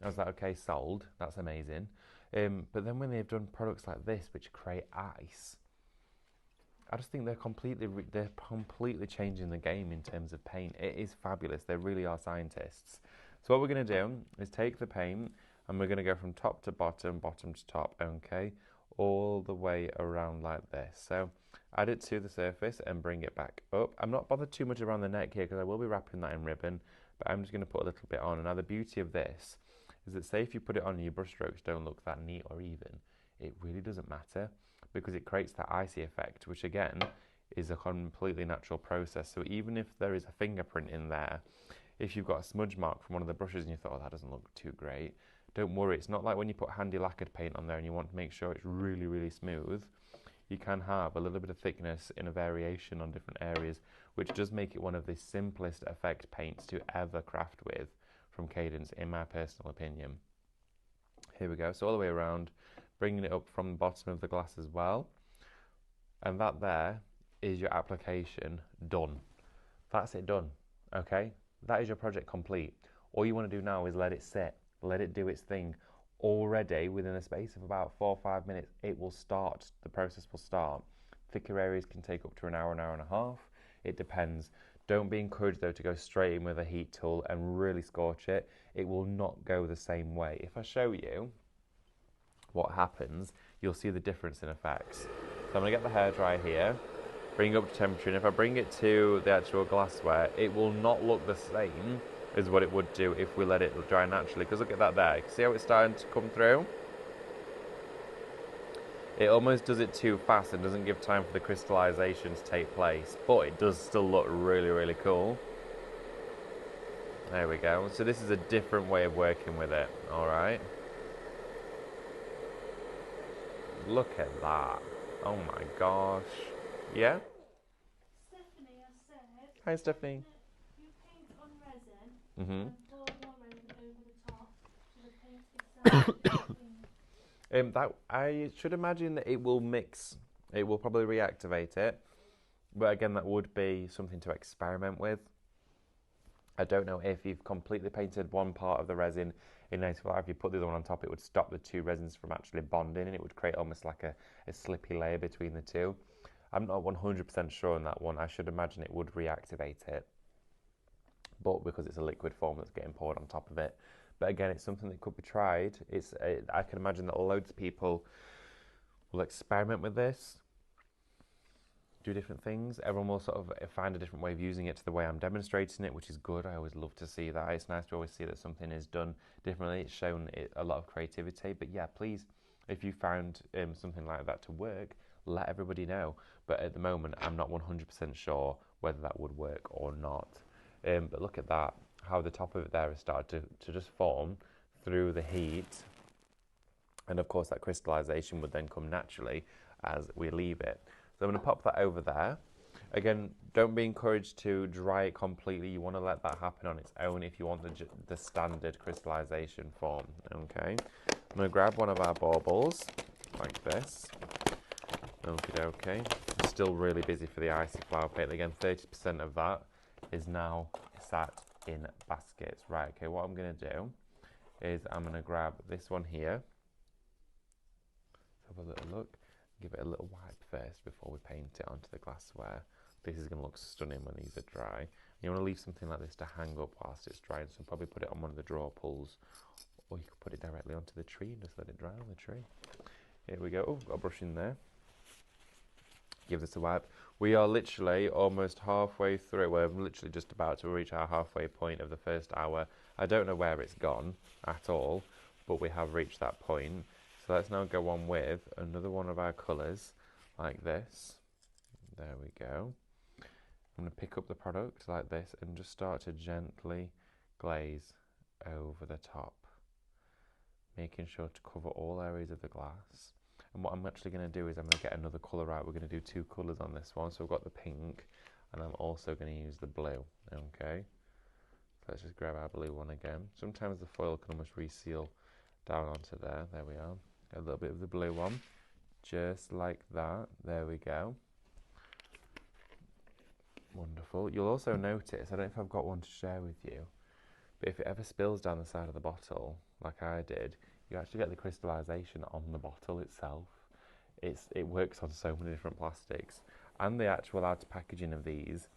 I was like, okay, sold. That's amazing. But then when they've done products like this, which create ice, I just think they're completely changing the game in terms of paint. It is fabulous. They really are scientists. So what we're going to do is take the paint, and we're going to go from top to bottom, bottom to top, okay, all the way around like this. So add it to the surface and bring it back up. I'm not bothered too much around the neck here because I will be wrapping that in ribbon, but I'm just going to put a little bit on. And now the beauty of this is that, say if you put it on and your brush strokes don't look that neat or even, it really doesn't matter, because it creates that icy effect, which again is a completely natural process. So even if there is a fingerprint in there, if you've got a smudge mark from one of the brushes and you thought, oh, that doesn't look too great, don't worry. It's not like when you put handy lacquered paint on there and you want to make sure it's really, really smooth. You can have a little bit of thickness in a variation on different areas, which does make it one of the simplest effect paints to ever craft with from Cadence, in my personal opinion. Here we go. So all the way around, bringing it up from the bottom of the glass as well. And that there is your application done. That's it done, okay? That is your project complete. All you want to do now is let it sit, let it do its thing. Already within a space of about 4 or 5 minutes, it will start, the process will start. Thicker areas can take up to an hour and a half. It depends. Don't be encouraged though to go straight in with a heat tool and really scorch it. It will not go the same way. If I show you what happens, you'll see the difference in effects. So I'm going to get the hairdryer here, bring it up to temperature, and if I bring it to the actual glassware, it will not look the same as what it would do if we let it dry naturally. Because look at that there. See how it's starting to come through? It almost does it too fast and doesn't give time for the crystallization to take place, but it does still look really, really cool. There we go. So this is a different way of working with it, all right? Look at that. Oh my gosh. Yeah? Stephanie, I said. Hi, Stephanie. You paint on resin Mm-hmm. and pour more resin over the top, so the paint itself is clean. That I should imagine that it will mix. It will probably reactivate it, but again, that would be something to experiment with. I don't know if you've completely painted one part of the resin in native art. If you put the other one on top, it would stop the two resins from actually bonding, and it would create almost like a slippy layer between the two. I'm not 100% sure on that one. I should imagine it would reactivate it, but because it's a liquid form that's getting poured on top of it. But again, it's something that could be tried. I can imagine that loads of people will experiment with this, do different things. Everyone will sort of find a different way of using it to the way I'm demonstrating it, which is good. I always love to see that. It's nice to always see that something is done differently. It's shown a lot of creativity. But yeah, please, if you found something like that to work, let everybody know. But at the moment, I'm not 100% sure whether that would work or not. But look at that, how the top of it there has started to just form through the heat. And of course, that crystallization would then come naturally as we leave it. So I'm going to pop that over there. Again, don't be encouraged to dry it completely. You want to let that happen on its own if you want the standard crystallization form. Okay, I'm going to grab one of our baubles like this. Okay. Still really busy for the icy flower paint. Again, 30% of that is now sat in baskets. Right, okay, what I'm going to do is I'm going to grab this one here. Let's have a little look. Give it a little wipe first before we paint it onto the glassware. This is going to look stunning when these are dry. You want to leave something like this to hang up whilst it's drying, so probably put it on one of the drawer pulls, or you could put it directly onto the tree and just let it dry on the tree. Here we go. Oh, got a brush in there. Give this a wipe. We are literally almost halfway through. We're literally just about to reach our halfway point of the first hour. I don't know where it's gone at all, but we have reached that point. So let's now go on with another one of our colours, like this. There we go. I'm going to pick up the product like this and just start to gently glaze over the top, making sure to cover all areas of the glass. And what I'm actually going to do is I'm going to get another colour out. We're going to do two colours on this one. So we've got the pink, and I'm also going to use the blue. Okay. So let's just grab our blue one again. Sometimes the foil can almost reseal down onto there. There we are. A little bit of the blue one, just like that. There we go. Wonderful. You'll also notice, I don't know if I've got one to share with you, but if it ever spills down the side of the bottle, like I did, you actually get the crystallization on the bottle itself. It works on so many different plastics. And the actual outer packaging of these,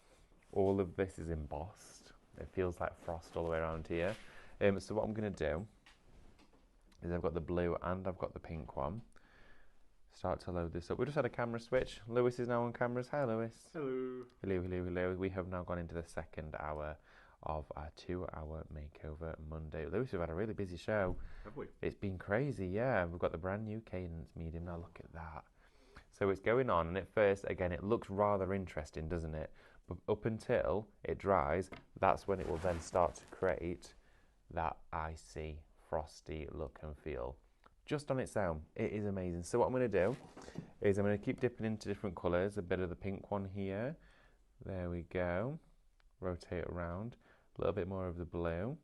all of this is embossed. It feels like frost all the way around here. So what I'm going to do is I've got the blue and I've got the pink one. Start to load this up. We just had a camera switch. Lewis is now on cameras. Hi, Lewis. Hello. Hello. We have now gone into the second hour of our 2-hour makeover Monday. Lewis, we've had a really busy show. Have we? It's been crazy, yeah. We've got the brand new Cadence medium. Now look at that. So it's going on, and at first, again, it looks rather interesting, doesn't it? But up until it dries, that's when it will then start to create that icy, frosty look and feel. Just on its own, it is amazing. So what I'm going to do is I'm going to keep dipping into different colours. A bit of the pink one here. There we go. Rotate around. A little bit more of the blue.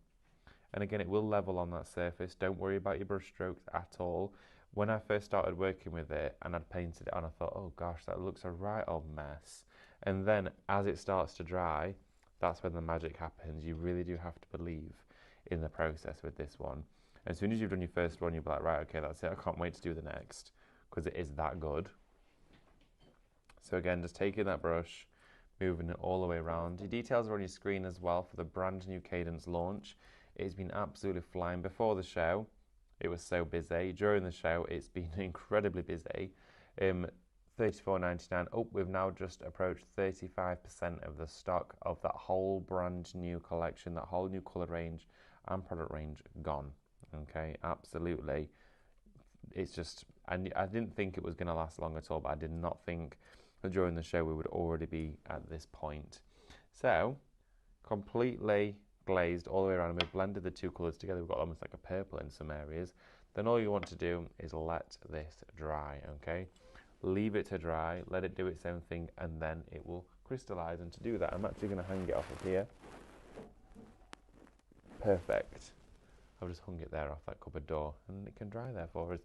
And again, it will level on that surface. Don't worry about your brush strokes at all. When I first started working with it and I'd painted it on, I thought, oh gosh, that looks a right old mess. And then as it starts to dry, that's when the magic happens. You really do have to believe in the process with this one. As soon as you've done your first one, you'll be like, right, okay, that's it. I can't wait to do the next because it is that good. So again, just taking that brush, moving it all the way around. Your details are on your screen as well for the brand new Cadence launch. It's been absolutely flying. Before the show, it was so busy. During the show, it's been incredibly busy. $34.99. Oh, we've now just approached 35% of the stock of that whole brand new collection, that whole new colour range and product range gone. Okay, absolutely. It's just, I didn't think it was going to last long at all, but I did not think that during the show we would already be at this point. So, completely glazed all the way around. We've blended the two colours together. We've got almost like a purple in some areas. Then all you want to do is let this dry, okay? Leave it to dry, let it do its own thing, and then it will crystallise. And to do that, I'm actually going to hang it off of here. Perfect. I've just hung it there off that cupboard door, and it can dry there for us.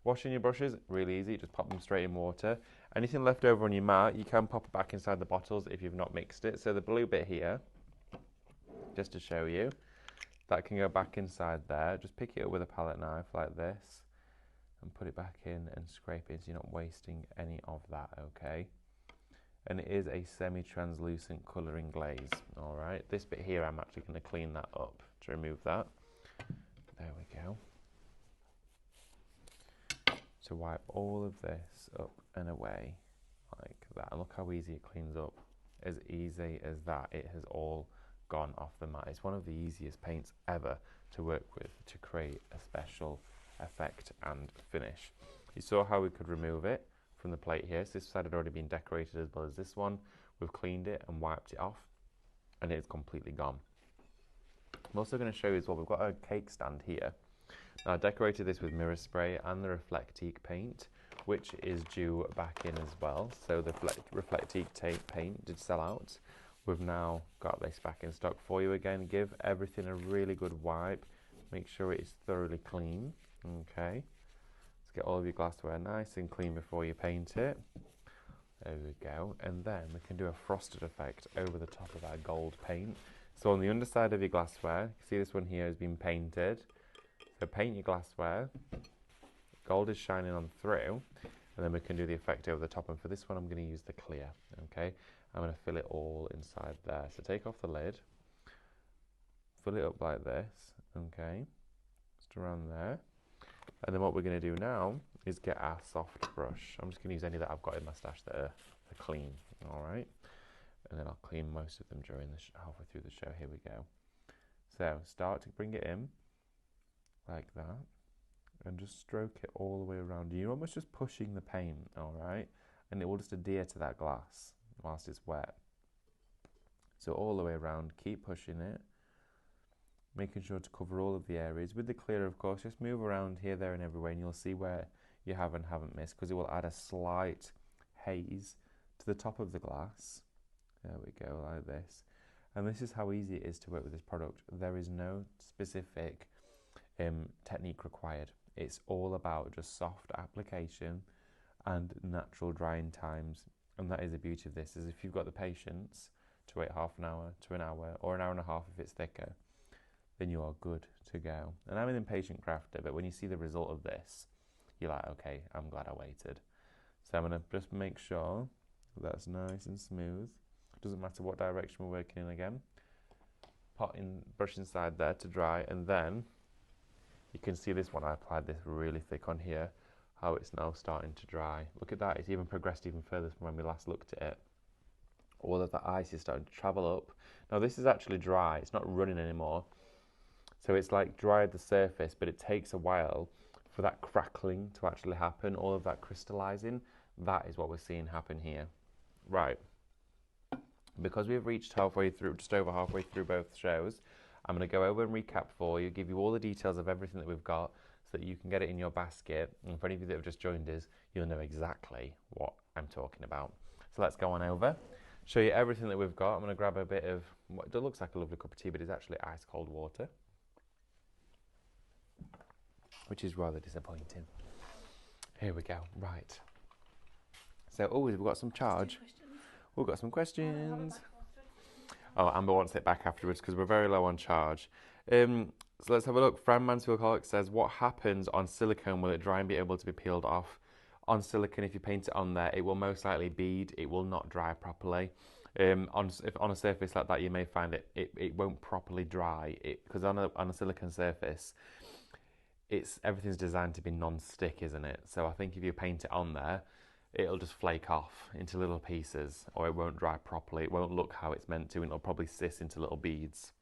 Washing your brushes, really easy. Just pop them straight in water. Anything left over on your mat, you can pop it back inside the bottles if you've not mixed it. So the blue bit here, just to show you, that can go back inside there. Just pick it up with a palette knife like this and put it back in and scrape it so you're not wasting any of that, okay? And it is a semi-translucent colouring glaze, all right? This bit here, I'm actually going to clean that up to remove that. There we go. To wipe all of this up and away like that. And look how easy it cleans up. As easy as that, it has all gone off the mat. It's one of the easiest paints ever to work with to create a special effect and finish. You saw how we could remove it from the plate here. So this side had already been decorated as well as this one. We've cleaned it and wiped it off, and it's completely gone. I'm also going to show you as well, we've got a cake stand here. Now I decorated this with mirror spray and the Reflectique paint. which is due back in as well. So the Reflectique paint did sell out. We've now got this back in stock for you again. Give everything a really good wipe. Make sure it is thoroughly clean. Okay. Let's get all of your glassware nice and clean before you paint it. There we go. And then we can do a frosted effect over the top of our gold paint. So on the underside of your glassware, you see this one here has been painted. So paint your glassware. Gold is shining on through. And then we can do the effect over the top. And for this one, I'm going to use the clear. Okay. I'm going to fill it all inside there. So take off the lid. Fill it up like this. Okay. Just around there. And then what we're going to do now is get our soft brush. I'm just going to use any that I've got in my stash that are clean. All right. And then I'll clean most of them during the halfway through the show. Here we go. So start to bring it in like that, and just stroke it all the way around. You're almost just pushing the paint, all right, and it will just adhere to that glass whilst it's wet. So all the way around, keep pushing it, making sure to cover all of the areas. With the clear, of course, just move around here, there, and everywhere, and you'll see where you have and haven't missed, because it will add a slight haze to the top of the glass. There we go, like this. And this is how easy it is to work with this product. There is no specific technique required. It's all about just soft application and natural drying times. And that is the beauty of this, is if you've got the patience to wait half an hour to an hour, or an hour and a half if it's thicker, then you are good to go. And I'm an impatient crafter, but when you see the result of this, you're like, okay, I'm glad I waited. So I'm going to just make sure that's nice and smooth. Doesn't matter what direction we're working in again. Brush inside there to dry, and then you can see this one, I applied this really thick on here, how it's now starting to dry. Look at that, it's even progressed even further from when we last looked at it. All of that ice is starting to travel up. Now this is actually dry, it's not running anymore. So it's like dried the surface, but it takes a while for that crackling to actually happen, all of that crystallizing. That is what we're seeing happen here. Right. Because we've reached halfway through, just over halfway through both shows, I'm going to go over and recap for you, give you all the details of everything that we've got so that you can get it in your basket. And for any of you that have just joined us, you'll know exactly what I'm talking about. So let's go on over, show you everything that we've got. I'm going to grab a bit of what looks like a lovely cup of tea, but it's actually ice cold water, which is rather disappointing. Here we go. Right. So, we've got some charge. We've got some questions. Oh, Amber wants it back afterwards because we're very low on charge. So let's have a look. Fran Mansfield Colic says, what happens on silicone? Will it dry and be able to be peeled off? On silicone, if you paint it on there, it will most likely bead. It will not dry properly. On a surface like that, you may find it won't properly dry. Because on a silicone surface, everything's designed to be non-stick, isn't it? So I think if you paint it on there, it'll just flake off into little pieces, or it won't dry properly. It won't look how it's meant to, and it'll probably sis into little beads.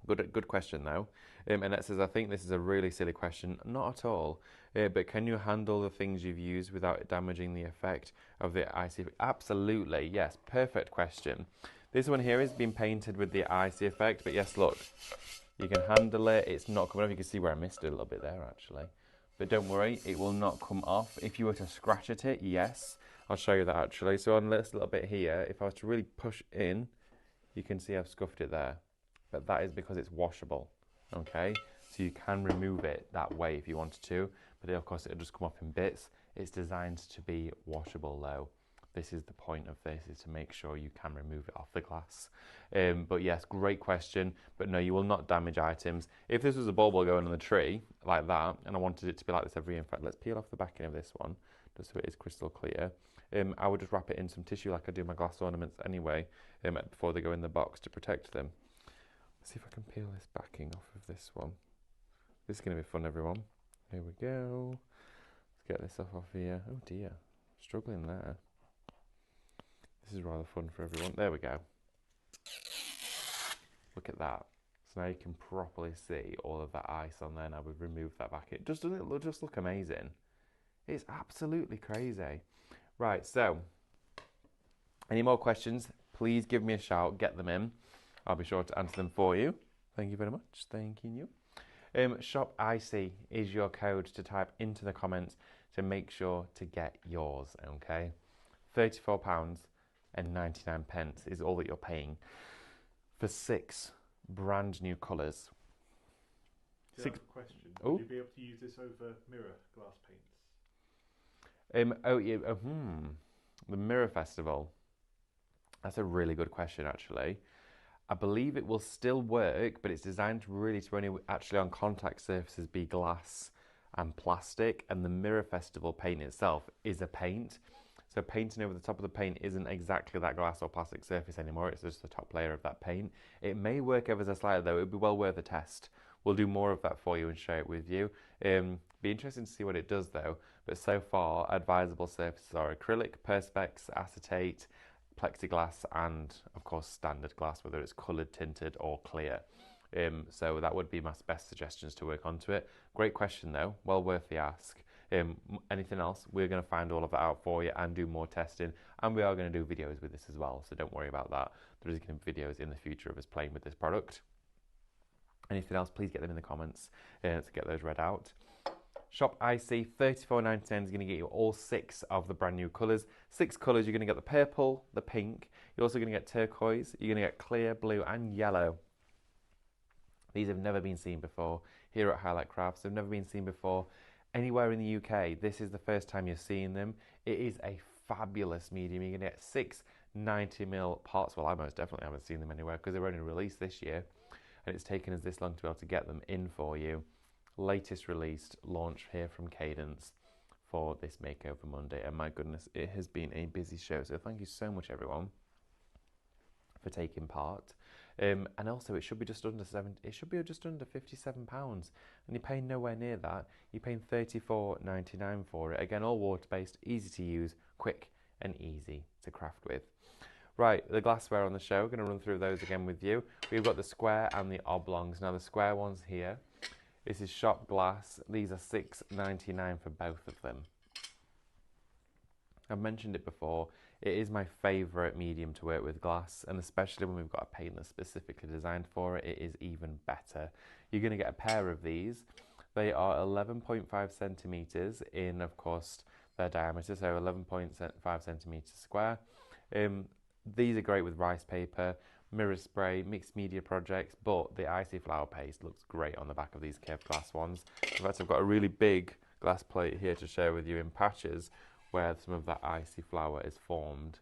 Good question though. And it says, I think this is a really silly question. Not at all. But can you handle the things you've used without damaging the effect of the icy? Absolutely, yes. Perfect question. This one here has been painted with the icy effect, but yes, look, you can handle it. It's not coming off. You can see where I missed it a little bit there, actually. But don't worry, it will not come off. If you were to scratch at it, yes. I'll show you that actually. So on this little bit here, if I was to really push in, you can see I've scuffed it there. But that is because it's washable, okay? So you can remove it that way if you wanted to. But of course, it'll just come off in bits. It's designed to be washable though. This is the point of this, is to make sure you can remove it off the glass. But yes, great question. But no, you will not damage items. If this was a bauble going on the tree, like that, and I wanted it to be like this every year, in fact, let's peel off the backing of this one, just so it is crystal clear. I would just wrap it in some tissue like I do my glass ornaments anyway, before they go in the box to protect them. Let's see if I can peel this backing off of this one. This is going to be fun, everyone. Here we go. Let's get this off here. Oh dear, struggling there. This is rather fun for everyone. There we go. Look at that. So now you can properly see all of that ice on there. Now we've removed that back. It just doesn't just look amazing. It's absolutely crazy. Right, so any more questions, please give me a shout, get them in. I'll be sure to answer them for you. Thank you very much. Thank you. Shop Icy is your code to type into the comments So make sure to get yours, okay? £34.99 is all that you're paying for 6 brand new colours. Do you have a question? Oh. Would you be able to use this over mirror glass paints? The Mirror Festival. That's a really good question, actually. I believe it will still work, but it's designed to only actually on contact surfaces be glass and plastic, and the Mirror Festival paint itself is a paint. So painting over the top of the paint isn't exactly that glass or plastic surface anymore, it's just the top layer of that paint. It may work ever so slightly though, it would be well worth a test. We'll do more of that for you and share it with you. Be interesting to see what it does though, but so far advisable surfaces are acrylic, perspex, acetate, plexiglass, and of course standard glass, whether it's coloured, tinted or clear. So that would be my best suggestions to work onto it. Great question though, well worth the ask. Anything else, we're going to find all of that out for you and do more testing, and we are going to do videos with this as well, so don't worry about that. There is going to be videos in the future of us playing with this product. Anything else, please get them in the comments to get those read out. Shop IC, $34.99 is going to get you all 6 of the brand new colours. 6 colours, you're going to get the purple, the pink, you're also going to get turquoise, you're going to get clear, blue and yellow. These have never been seen before here at Highlight Crafts. They've never been seen before anywhere in the UK. This is the first time you're seeing them. It is a fabulous medium. You're going to get 6 90mm pots. Well, I most definitely haven't seen them anywhere because they were only released this year. And it's taken us this long to be able to get them in for you. Latest released launch here from Cadence for this Makeover Monday. And my goodness, it has been a busy show. So thank you so much, everyone, for taking part. And also, it should be just under £57, and you're paying nowhere near that. You're paying $34.99 for it. Again, all water-based, easy to use, quick and easy to craft with. Right, the glassware on the show, going to run through those again with you. We've got the square and the oblongs. Now, the square ones here, this is shop glass. These are $6.99 for both of them. I've mentioned it before. It is my favourite medium to work with glass, and especially when we've got a paint that's specifically designed for it, it is even better. You're going to get a pair of these. They are 11.5 centimetres in, of course, their diameter, so 11.5 centimetres square. These are great with rice paper, mirror spray, mixed media projects, but the icy flower paste looks great on the back of these curved glass ones. In fact, I've got a really big glass plate here to share with you in patches where some of that icy flower is formed.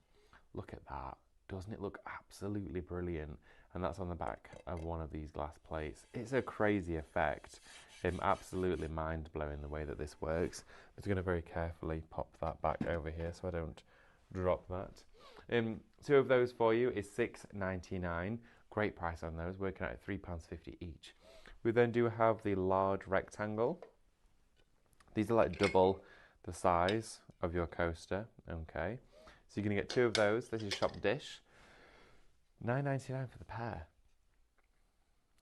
Look at that. Doesn't it look absolutely brilliant? And that's on the back of one of these glass plates. It's a crazy effect. Absolutely mind-blowing the way that this works. I'm just going to very carefully pop that back over here so I don't drop that. 2 of those for you is $6.99. Great price on those, working out at £3.50 each. We then do have the large rectangle. These are like double the size of your coaster. Okay, so you're going to get 2 of those. This is shop dish. $9.99 for the pair.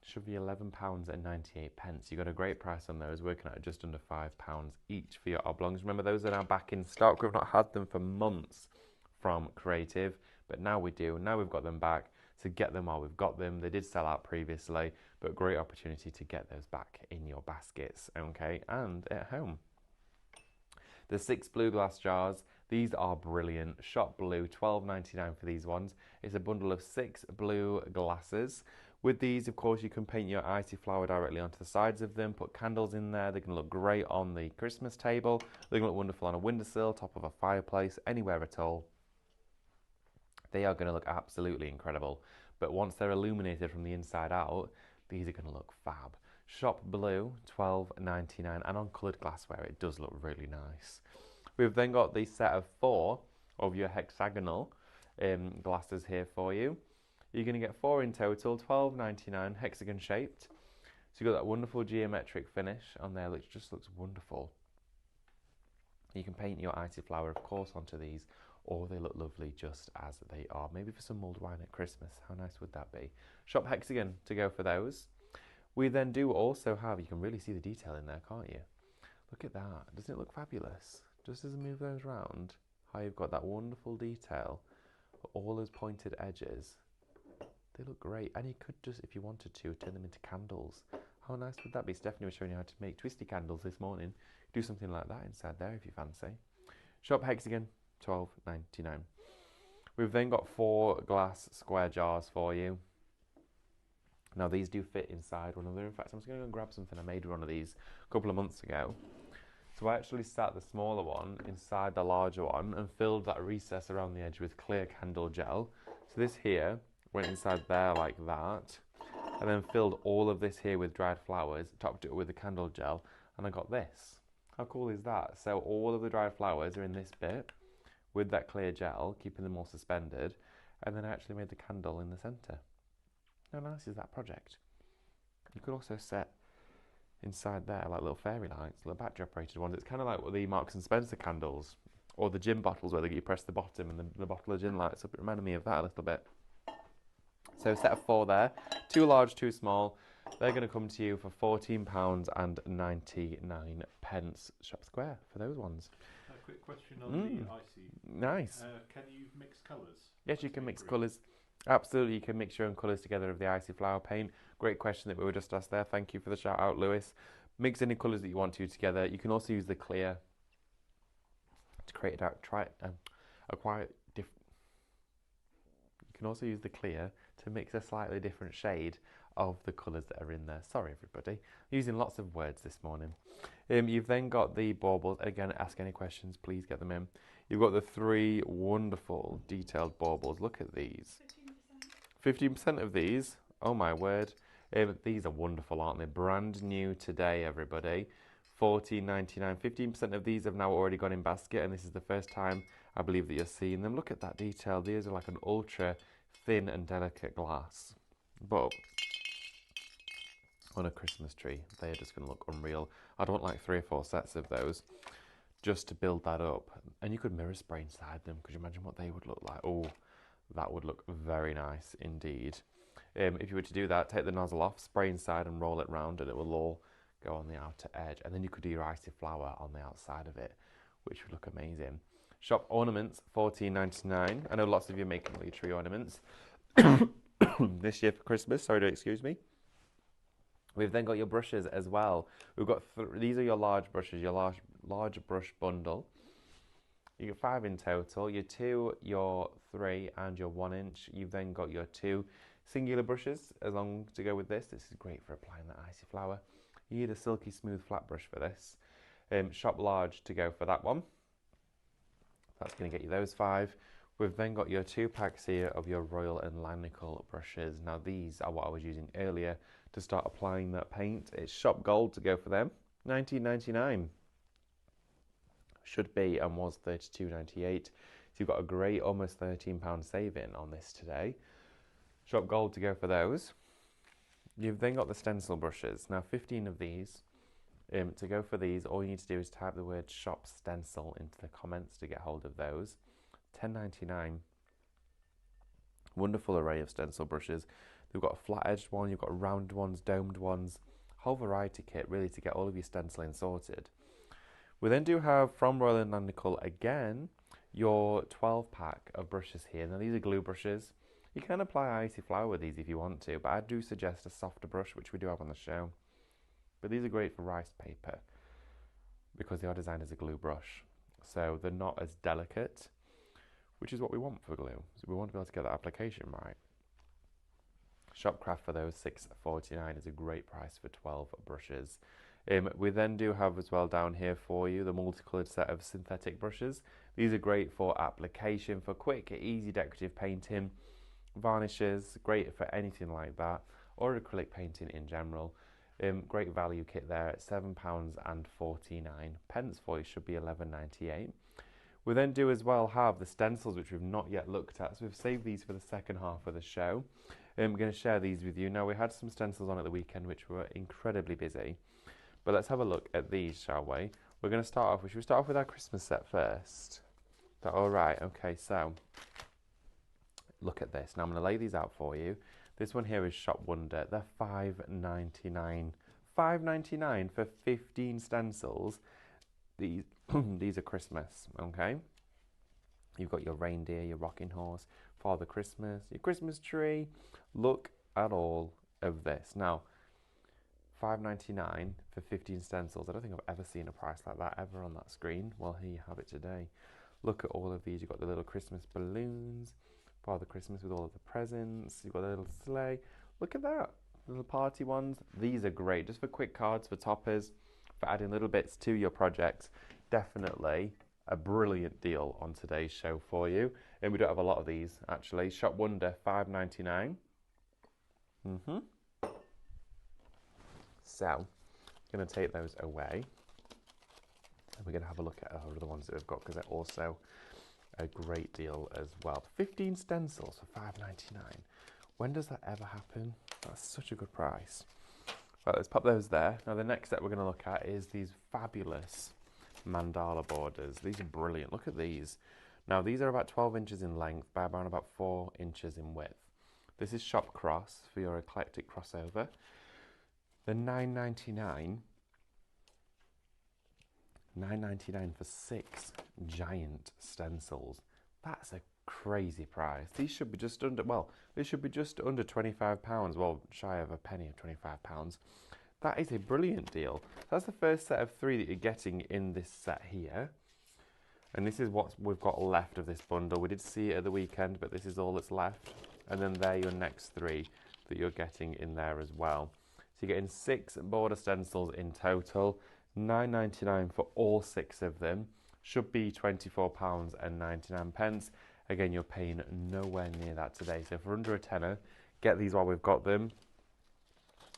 Should be £11.98. You got a great price on those, working out at just under £5 each for your oblongs. Remember, those are now back in stock. We've not had them for months from Creative, but now we do. Now we've got them back, so get them while we've got them. They did sell out previously, but great opportunity to get those back in your baskets, okay, and at home. The 6 blue glass jars, these are brilliant. Shop Blue, $12.99 for these ones. It's a bundle of 6 blue glasses. With these, of course, you can paint your icy flower directly onto the sides of them, put candles in there. They can look great on the Christmas table. They can look wonderful on a windowsill, top of a fireplace, anywhere at all. They are going to look absolutely incredible. But once they're illuminated from the inside out, these are going to look fab. Shop Blue, $12.99, and on coloured glassware, it does look really nice. We've then got the set of 4 of your hexagonal glasses here for you. You're going to get 4 in total, $12.99, hexagon shaped. So you've got that wonderful geometric finish on there, which just looks wonderful. You can paint your icy flower, of course, onto these, or they look lovely just as they are. Maybe for some mulled wine at Christmas. How nice would that be? Shop Hexagon to go for those. We then do also have, you can really see the detail in there, can't you? Look at that. Doesn't it look fabulous? Just as I move those round, how you've got that wonderful detail, all those pointed edges. They look great. And you could just, if you wanted to, turn them into candles. How nice would that be? Stephanie was showing you how to make twisty candles this morning. Do something like that inside there if you fancy. Shop Hexagon, $12.99. We've then got 4 glass square jars for you. Now these do fit inside one another. In fact, I'm just going to go and grab something. I made one of these a couple of months ago. So I actually sat the smaller one inside the larger one and filled that recess around the edge with clear candle gel. So this here went inside there like that, and then filled all of this here with dried flowers, topped it with the candle gel, and I got this. How cool is that? So all of the dried flowers are in this bit with that clear gel, keeping them all suspended, and then I actually made the candle in the centre. How nice is that project? You could also set inside there like little fairy lights, little battery operated ones. It's kind of like the Marks and Spencer candles or the gin bottles where you press the bottom and the bottle of gin lights up. It reminded me of that a little bit. So set of 4 there, 2 large, 2 small. They're going to come to you for £14.99 Shop Square for those ones. A quick question on the icy. Nice. Can you mix colours? Yes, you can mix colours. Absolutely, you can mix your own colours together of the icy flower paint. Great question that we were just asked there. Thank you for the shout out, Lewis. Mix any colours that you want to together. You can also use the clear to create a quite different. You can also use the clear to mix a slightly different shade of the colours that are in there. Sorry, everybody. Using lots of words this morning. You've then got the baubles. Again, ask any questions, please get them in. You've got the 3 wonderful detailed baubles. Look at these. 15% of these. Oh my word. These are wonderful, aren't they? Brand new today, everybody. $14.99. 15% of these have now already gone in basket, and this is the first time I believe that you're seeing them. Look at that detail. These are like an ultra thin and delicate glass. But on a Christmas tree, they are just going to look unreal. I'd want like 3 or 4 sets of those just to build that up. And you could mirror spray inside them. Could you imagine what they would look like? Oh, that would look very nice indeed. If you were to do that, take the nozzle off, spray inside and roll it round, and it will all go on the outer edge. And then you could do your icy flower on the outside of it, which would look amazing. Shop ornaments, $14.99. I know lots of you are making all your tree ornaments this year for Christmas. Sorry to excuse me. We've then got your brushes as well. We've got these are your large brushes, your large brush bundle. You get 5 in total. Your 2, your 3, and your 1 inch. You've then got your 2 singular brushes along to go with this. This is great for applying that icy flower. You need a silky smooth flat brush for this. Shop large to go for that one. That's going to get you those 5. We've then got your 2 packs here of your Royal and Lanicle brushes. Now these are what I was using earlier to start applying that paint. It's shop gold to go for them. $19.99. Should be and was $32.98. So you've got a great almost £13 saving on this today. Shop gold to go for those. You've then got the stencil brushes. Now 15 of these. To go for these, all you need to do is type the word shop stencil into the comments to get hold of those. $10.99. Wonderful array of stencil brushes. They've got a flat edged one, you've got round ones, domed ones, whole variety kit really to get all of your stenciling sorted. We then do have from Royal and Lanicle again your 12 pack of brushes here. Now these are glue brushes. You can apply icy flower with these if you want to, but I do suggest a softer brush, which we do have on the show. But these are great for rice paper because they are designed as a glue brush. So they're not as delicate, which is what we want for glue. So we want to be able to get that application right. Shopcraft for those, $6.49 is a great price for 12 brushes. We then do have as well down here for you the multicoloured set of synthetic brushes. These are great for application, for quick, easy decorative painting, varnishes, great for anything like that, or acrylic painting in general. Great value kit there at £7.49 for you, should be $11.98. We then do as well have the stencils, which we've not yet looked at, so we've saved these for the second half of the show. I'm going to share these with you. Now, we had some stencils on at the weekend, which were incredibly busy, but let's have a look at these, shall we? We're going to start off, should we start off with our Christmas set first? Is that all right? Okay, so look at this. Now, I'm going to lay these out for you. This one here is Shop Wonder. They're $5.99. $5.99 for 15 stencils. These are Christmas, okay? You've got your reindeer, your rocking horse, Father Christmas, your Christmas tree. Look at all of this. Now, $5.99 for 15 stencils. I don't think I've ever seen a price like that ever on that screen. Well, here you have it today. Look at all of these. You've got the little Christmas balloons, Father Christmas with all of the presents. You've got a little sleigh. Look at that. Little party ones. These are great just for quick cards, for toppers, for adding little bits to your projects. Definitely a brilliant deal on today's show for you. And we don't have a lot of these actually. Shop Wonder, $5.99. So, I'm going to take those away. And we're going to have a look at our other ones that we've got because they're also a great deal as well. 15 stencils for $5.99. When does that ever happen? That's such a good price. Right, let's pop those there. Now the next set we're going to look at is these fabulous mandala borders. These are brilliant. Look at these. Now these are about 12 inches in length by around about 4 inches in width. This is Shop Cross for your eclectic crossover. The $9.99 for 6 giant stencils. That's a crazy price. These should be just under, well, they should be just under £25, well, shy of a penny of £25. That is a brilliant deal. That's the first set of 3 that you're getting in this set here. And this is what we've got left of this bundle. We did see it at the weekend, but this is all that's left. And then they're your next 3 that you're getting in there as well. So you're getting 6 border stencils in total. $9.99 for all 6 of them. Should be £24.99. Again, you're paying nowhere near that today. So for under a tenner, get these while we've got them.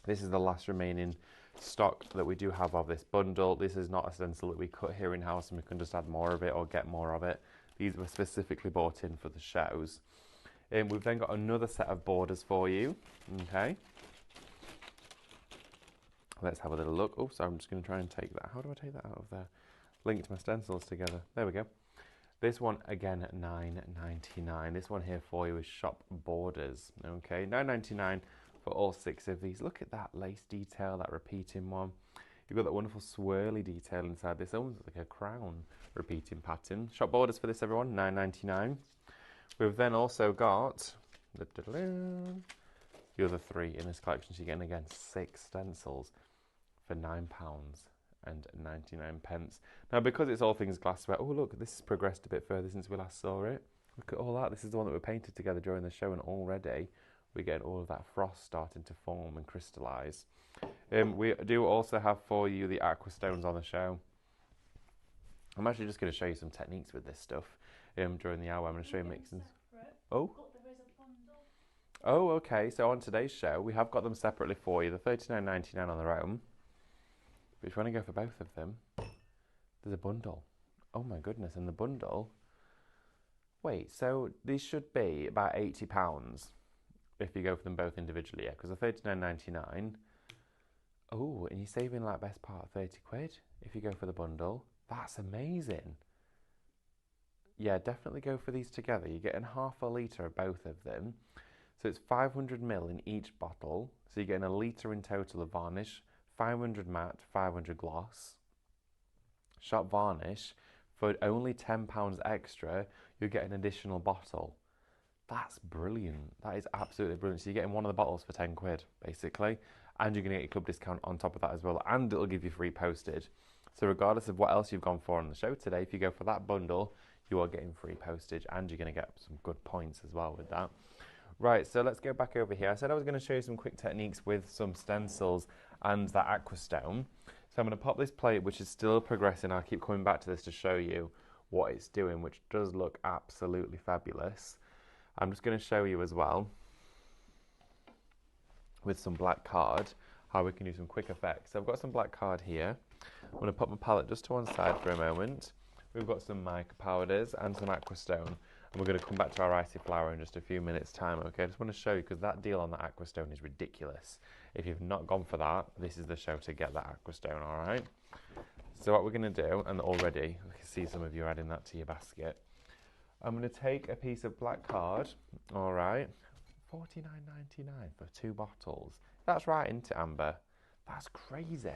This is the last remaining stock that we do have of this bundle. This is not a stencil that we cut here in-house and we can just add more of it or get more of it. These were specifically bought in for the shows. We've then got another set of borders for you. Okay. Let's have a little look. Oh, so I'm just going to try and take that. How do I take that out of there? Link my stencils together. There we go. This one, again, at $9.99. This one here for you is Shop Borders. Okay, $9.99 for all 6 of these. Look at that lace detail, that repeating one. You've got that wonderful swirly detail inside this. Almost like a crown repeating pattern. Shop Borders for this, everyone, $9.99. We've then also got the other 3 in this collection. So you're getting, again, 6 stencils for £9.99. Now, because it's all things glassware, oh look, this has progressed a bit further since we last saw it. Look at all that. This is the one that we painted together during the show, and already we get all of that frost starting to form and crystallise. We do also have for you the aqua stones on the show. I'm actually just going to show you some techniques with this stuff during the hour. I'm going to show you mixing. Oh. Oh, okay. So on today's show, we have got them separately for you. The $39.99 on their own. But if you want to go for both of them, there's a bundle. Oh my goodness, and the bundle... Wait, so these should be about £80 if you go for them both individually, yeah, because the $39.99... Oh, and you're saving like best part of 30 quid if you go for the bundle. That's amazing. Yeah, definitely go for these together. You're getting half a litre of both of them. So it's 500 ml in each bottle. So you're getting a litre in total of varnish, 500 matte, 500 gloss. Shop Varnish, for only £10 extra, you get an additional bottle. That's brilliant. That is absolutely brilliant. So you're getting one of the bottles for 10 quid, basically. And you're going to get your club discount on top of that as well. And it'll give you free postage. So regardless of what else you've gone for on the show today, if you go for that bundle, you are getting free postage. And you're going to get some good points as well with that. Right, so let's go back over here. I said I was going to show you some quick techniques with some stencils and that aqua stone. So I'm going to pop this plate, which is still progressing. I'll keep coming back to this to show you what it's doing, which does look absolutely fabulous. I'm just going to show you as well, with some black card, how we can do some quick effects. So I've got some black card here. I'm going to put my palette just to one side for a moment. We've got some mica powders and some aqua stone. And we're going to come back to our icy flower in just a few minutes' time, okay? I just want to show you, because that deal on the aqua stone is ridiculous. If you've not gone for that, this is the show to get that aqua stone, all right? So what we're going to do, and already I can see some of you adding that to your basket. I'm going to take a piece of black card, all right? $49.99 for 2 bottles. That's right, isn't it, Amber? That's crazy.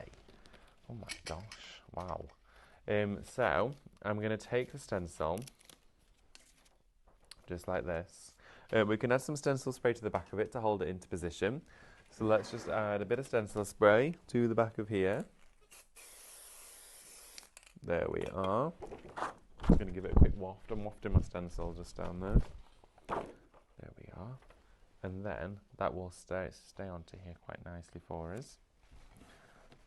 Oh my gosh, wow. So I'm going to take the stencil, just like this. We can add some stencil spray to the back of it to hold it into position. So let's just add a bit of stencil spray to the back of here. There we are. I'm going to give it a quick waft. I'm wafting my stencil just down there. There we are. And then that will stay onto here quite nicely for us.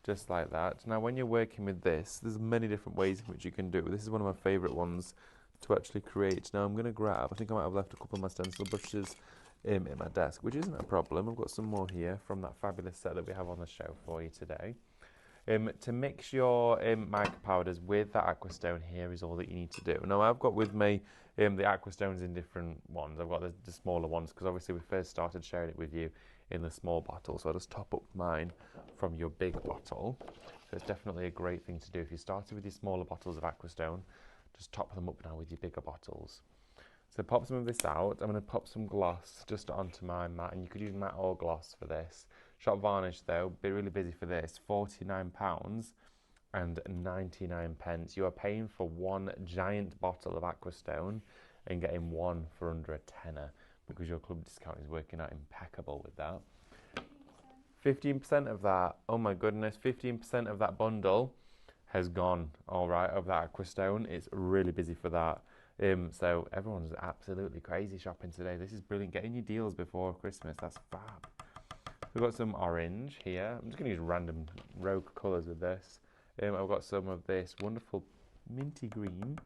Just like that. Now when you're working with this, there's many different ways in which you can do it. This is one of my favourite ones to actually create. Now I'm going to grab, I think I might have left a couple of my stencil brushes in my desk, which isn't a problem. I've got some more here from that fabulous set that we have on the show for you today. To mix your mica powders with that aquastone here is all that you need to do. Now I've got with me the aquastones in different ones. I've got the smaller ones because obviously we first started sharing it with you in the small bottle, so I'll just top up mine from your big bottle. So it's definitely a great thing to do. If you started with your smaller bottles of aquastone, just top them up now with your bigger bottles. So pop some of this out. I'm going to pop some gloss just onto my mat, and you could use matte or gloss for this. Shop varnish though, be really busy for this, £49 and 99 pence. You are paying for one giant bottle of aquastone and getting one for under a tenner because your club discount is working out impeccable with that. 15% of that, oh my goodness, 15% of that bundle has gone, all right, of that aquastone. It's really busy for that. So everyone's absolutely crazy shopping today. This is brilliant. Getting your deals before Christmas, that's fab. We've got some orange here. I'm just going to use random rogue colours with this. I've got some of this wonderful minty green. And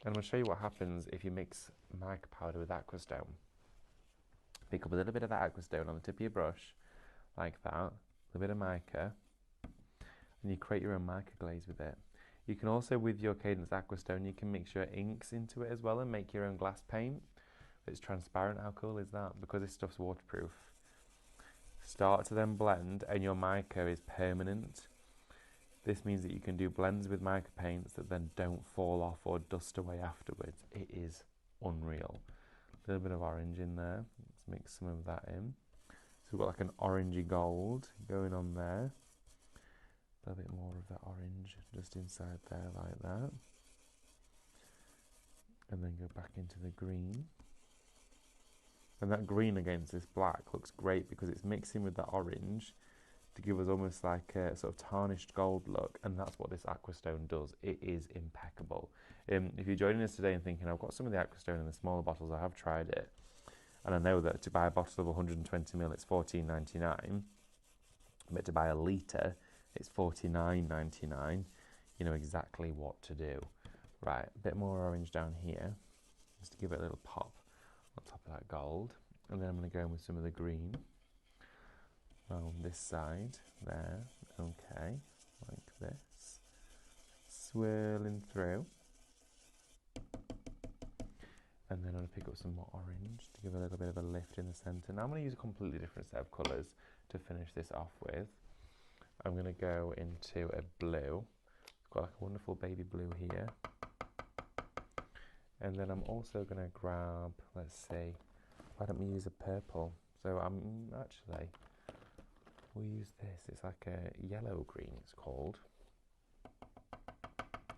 I'm going to show you what happens if you mix mica powder with aquastone. Pick up a little bit of that aquastone on the tip of your brush, like that. A little bit of mica. And you create your own mica glaze with it. You can also, with your Cadence aquastone, you can mix your inks into it as well and make your own glass paint. It's transparent. How cool is that? Because this stuff's waterproof. Start to then blend and your mica is permanent. This means that you can do blends with mica paints that then don't fall off or dust away afterwards. It is unreal. A little bit of orange in there. Let's mix some of that in. So we've got like an orangey gold going on there. A little bit more of that orange just inside there like that. And then go back into the green. And that green against this black looks great because it's mixing with that orange to give us almost like a sort of tarnished gold look, and that's what this aquastone does. It is impeccable. If you're joining us today and thinking, I've got some of the aquastone in the smaller bottles, I have tried it, and I know that to buy a bottle of 120ml it's $14.99, but to buy a litre it's $49.99. You know exactly what to do. Right, a bit more orange down here, just to give it a little pop on top of that gold, and then I'm going to go in with some of the green on this side there. Okay, like this, swirling through, and then I'm going to pick up some more orange to give a little bit of a lift in the centre. Now I'm going to use a completely different set of colours to finish this off with. I'm going to go into a blue. I've got like a wonderful baby blue here. And then I'm also going to grab, let's see, why don't we use a purple? So we'll use this. It's like a yellow green, it's called.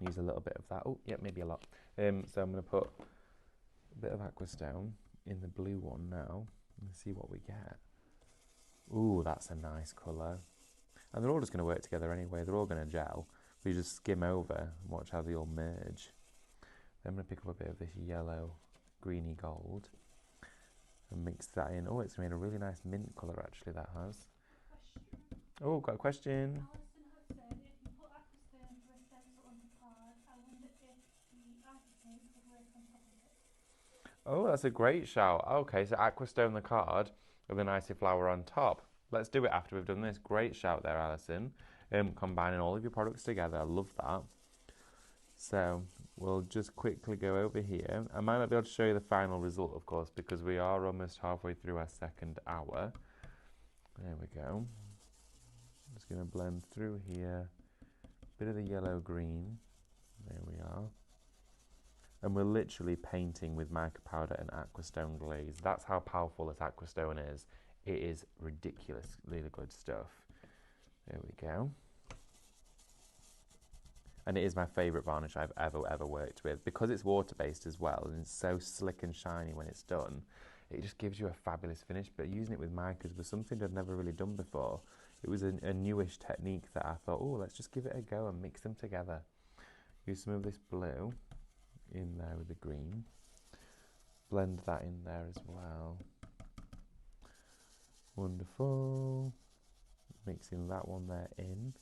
Use a little bit of that. Oh, yeah, maybe a lot. So I'm going to put a bit of aquastone in the blue one now and see what we get. Ooh, that's a nice colour. And they're all just going to work together anyway. They're all going to gel. We just skim over and watch how they all merge. I'm going to pick up a bit of this yellow, greeny gold and mix that in. Oh, it's made a really nice mint colour actually, that has. Oh, got a question. Alison has said if you put aquastone for a stencil on the card, I wonder if the ice paint would work on top of it. Oh, that's a great shout. Okay, so aquastone the card with an icy flower on top. Let's do it after we've done this. Great shout there, Alison. Combining all of your products together. I love that. So we'll just quickly go over here. I might not be able to show you the final result, of course, because we are almost halfway through our second hour. There we go. Just going to blend through here. Bit of the yellow-green. There we are. And we're literally painting with mica powder and aquastone glaze. That's how powerful this aquastone is. It is ridiculously good stuff. There we go. And it is my favourite varnish I've ever worked with. Because it's water-based as well, and it's so slick and shiny when it's done, it just gives you a fabulous finish. But using it with micas was something I'd never really done before. It was a newish technique that I thought, oh, let's just give it a go and mix them together. Use some of this blue in there with the green. Blend that in there as well. Wonderful. Mixing that one there in.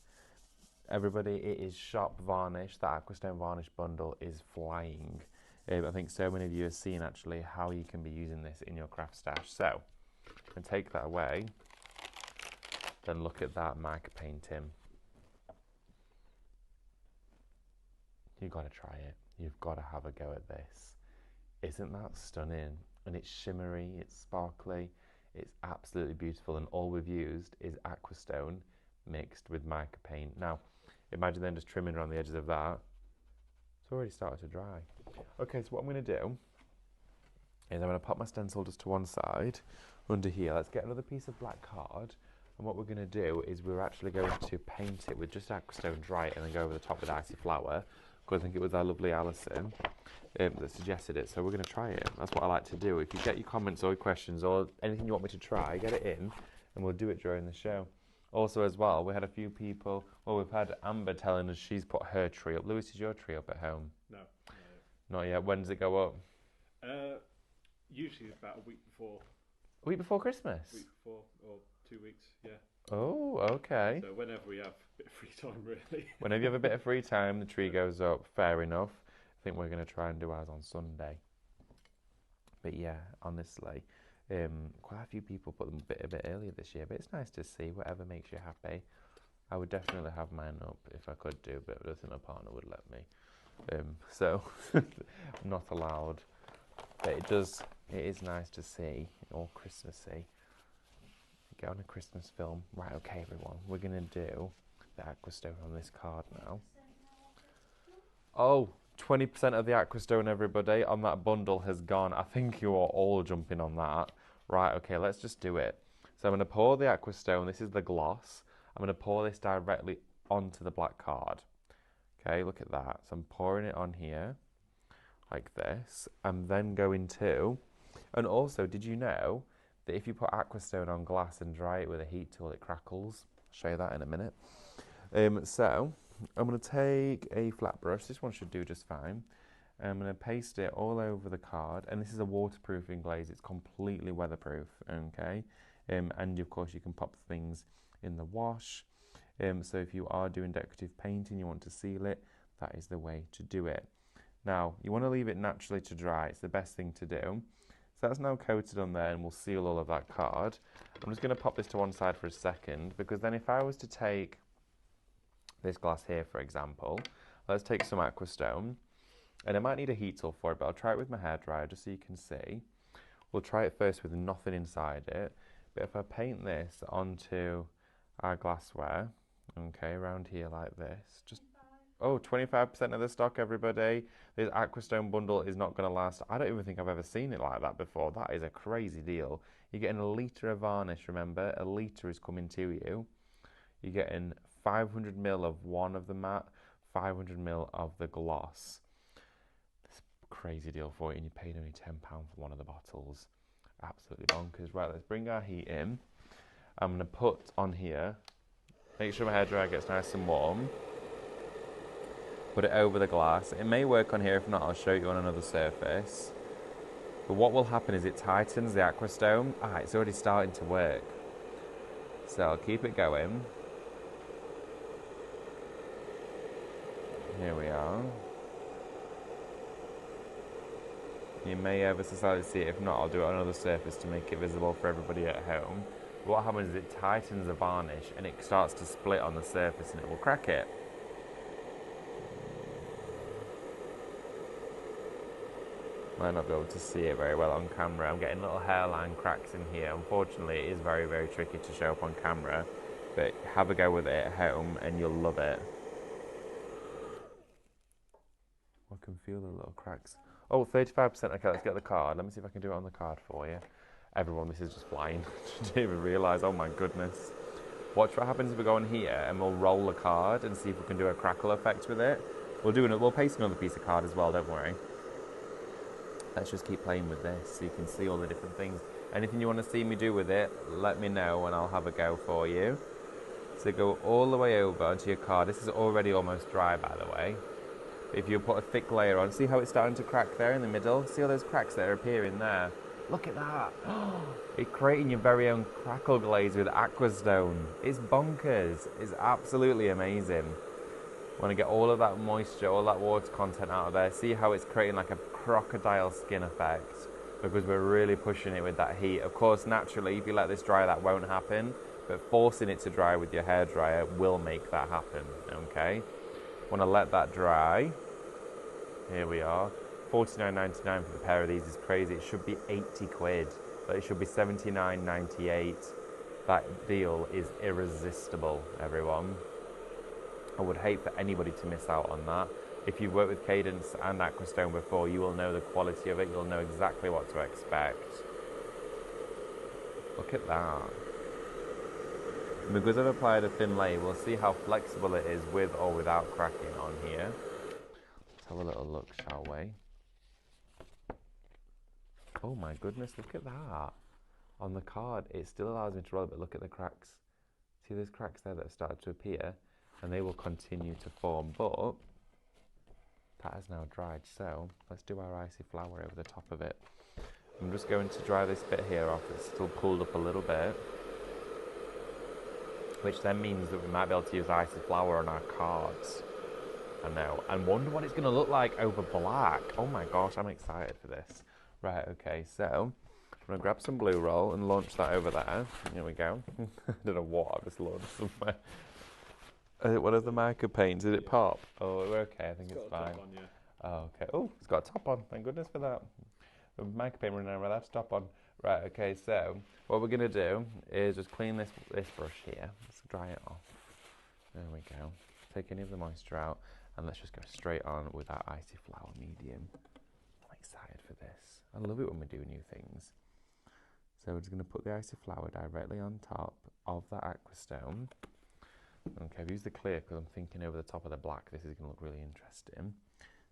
Everybody, it is shop varnish. That Aquastone varnish bundle is flying. I think so many of you have seen actually how you can be using this in your craft stash. So, and take that away. Then look at that mica painting. You've got to try it. You've got to have a go at this. Isn't that stunning? And it's shimmery, it's sparkly, it's absolutely beautiful. And all we've used is Aquastone mixed with mica paint. Now, imagine then just trimming around the edges of that. It's already started to dry. Okay, so what I'm going to do is I'm going to pop my stencil just to one side under here. Let's get another piece of black card. And what we're going to do is we're actually going to paint it with just Aquastone, dry it, and then go over the top with icy flour. Because I think it was our lovely Alison that suggested it. So we're going to try it. That's what I like to do. If you get your comments or your questions or anything you want me to try, get it in and we'll do it during the show. Also as well, we had a few people, well, we've had Amber telling us she's put her tree up. Lewis, is your tree up at home? No. Not yet. When does it go up? Usually about a week before. A week before Christmas? A week before, or 2 weeks, yeah. Oh, okay. So whenever we have a bit of free time, really. Whenever you have a bit of free time, the tree goes up. Fair enough. I think we're going to try and do ours on Sunday. But yeah, honestly, quite a few people put them a bit earlier this year. But it's nice to see whatever makes you happy. I would definitely have mine up if I could do, but I don't think my partner would let me. So, not allowed. But it is nice to see, all Christmassy. Get on a Christmas film. Right, okay, everyone. We're going to do the Aquastone on this card now. Oh, 20% of the Aquastone, everybody, on that bundle has gone. I think you are all jumping on that. Right, okay, let's just do it. So I'm going to pour the Aquastone. This is the gloss. I'm going to pour this directly onto the black card. Okay, look at that. So I'm pouring it on here like this. I'm then going to... And also, did you know that if you put Aquastone on glass and dry it with a heat tool, it crackles? I'll show you that in a minute. So I'm going to take a flat brush. This one should do just fine. I'm going to paste it all over the card. And this is a waterproofing glaze. It's completely weatherproof, okay? And of course, you can pop things in the wash. So if you are doing decorative painting, you want to seal it, that is the way to do it. Now, you want to leave it naturally to dry. It's the best thing to do. So that's now coated on there and we'll seal all of that card. I'm just going to pop this to one side for a second because then if I was to take this glass here, for example, let's take some Aquastone. And I might need a heat tool for it, but I'll try it with my hairdryer just so you can see. We'll try it first with nothing inside it. But if I paint this onto our glassware, okay, around here like this, just... Oh, 25% of the stock, everybody. This Aquastone bundle is not going to last. I don't even think I've ever seen it like that before. That is a crazy deal. You're getting a litre of varnish, remember. A litre is coming to you. You're getting 500 ml of one of the matte, 500 ml of the gloss. It's a crazy deal for you, and you paid only £10 for one of the bottles. Absolutely bonkers. Right, let's bring our heat in. I'm going to put on here, make sure my hairdryer gets nice and warm. Put it over the glass. It may work on here, if not I'll show you on another surface. But what will happen is it tightens the Aquastone. It's already starting to work. So I'll keep it going. Here we are. You may ever so slightly see it, if not I'll do it on another surface to make it visible for everybody at home. But what happens is it tightens the varnish and it starts to split on the surface and it will crack it. Might not be able to see it very well on camera. I'm getting little hairline cracks in here. Unfortunately, it is very, very tricky to show up on camera. But have a go with it at home and you'll love it. I can feel the little cracks. Oh, 35%. Okay, let's get the card. Let me see if I can do it on the card for you. Everyone, this is just flying. Didn't even realise. Oh my goodness. Watch what happens if we go on here and we'll roll the card and see if we can do a crackle effect with it. We'll paste another piece of card as well, don't worry. let's just keep playing with this so you can see all the different things. Anything you want to see me do with it, let me know and I'll have a go for you. So go all the way over onto your card. This is already almost dry, by the way. If you put a thick layer on, see how it's starting to crack there in the middle? See all those cracks that are appearing there? Look at that. It's creating your very own crackle glaze with aquastone. It's bonkers. It's absolutely amazing. Want to get all of that moisture, all that water content out of there. See how it's creating like a crocodile skin effect, because we're really pushing it with that heat. Of course, naturally, if you let this dry, that won't happen, but forcing it to dry with your hairdryer will make that happen, okay? Want to let that dry. Here we are. $49.99 for the pair of these is crazy. It should be 80 quid, but it should be $79.98. That deal is irresistible, everyone. I would hate for anybody to miss out on that. If you've worked with Cadence and Aquastone before, you will know the quality of it. You'll know exactly what to expect. Look at that. And because I've applied a thin layer, we'll see how flexible it is with or without cracking on here. Let's have a little look, shall we? Oh my goodness, look at that. On the card, it still allows me to roll it, but look at the cracks. See those cracks there that have started to appear? And they will continue to form, but that has now dried. So let's do our icy flour over the top of it. I'm just going to dry this bit here off. It's still pulled up a little bit, which then means that we might be able to use icy flour on our cards. I know. And wonder what it's going to look like over black. Oh my gosh, I'm excited for this. Right, okay, so I'm going to grab some blue roll and launch that over there. Here we go. I don't know what I've just launched somewhere. Is it one of the marker paints? Did it pop? Oh, we're okay. I think it's fine. Top on, yeah. Oh, okay. Oh, it's got a top on. Thank goodness for that. The marker paint running around, that's top on. Right, okay, so what we're going to do is just clean this brush here. Let's dry it off. There we go. Take any of the moisture out, and let's just go straight on with our icy flour medium. I'm excited for this. I love it when we do new things. So we're just going to put the icy flour directly on top of that aquastone. Okay, I've used the clear because I'm thinking over the top of the black this is going to look really interesting.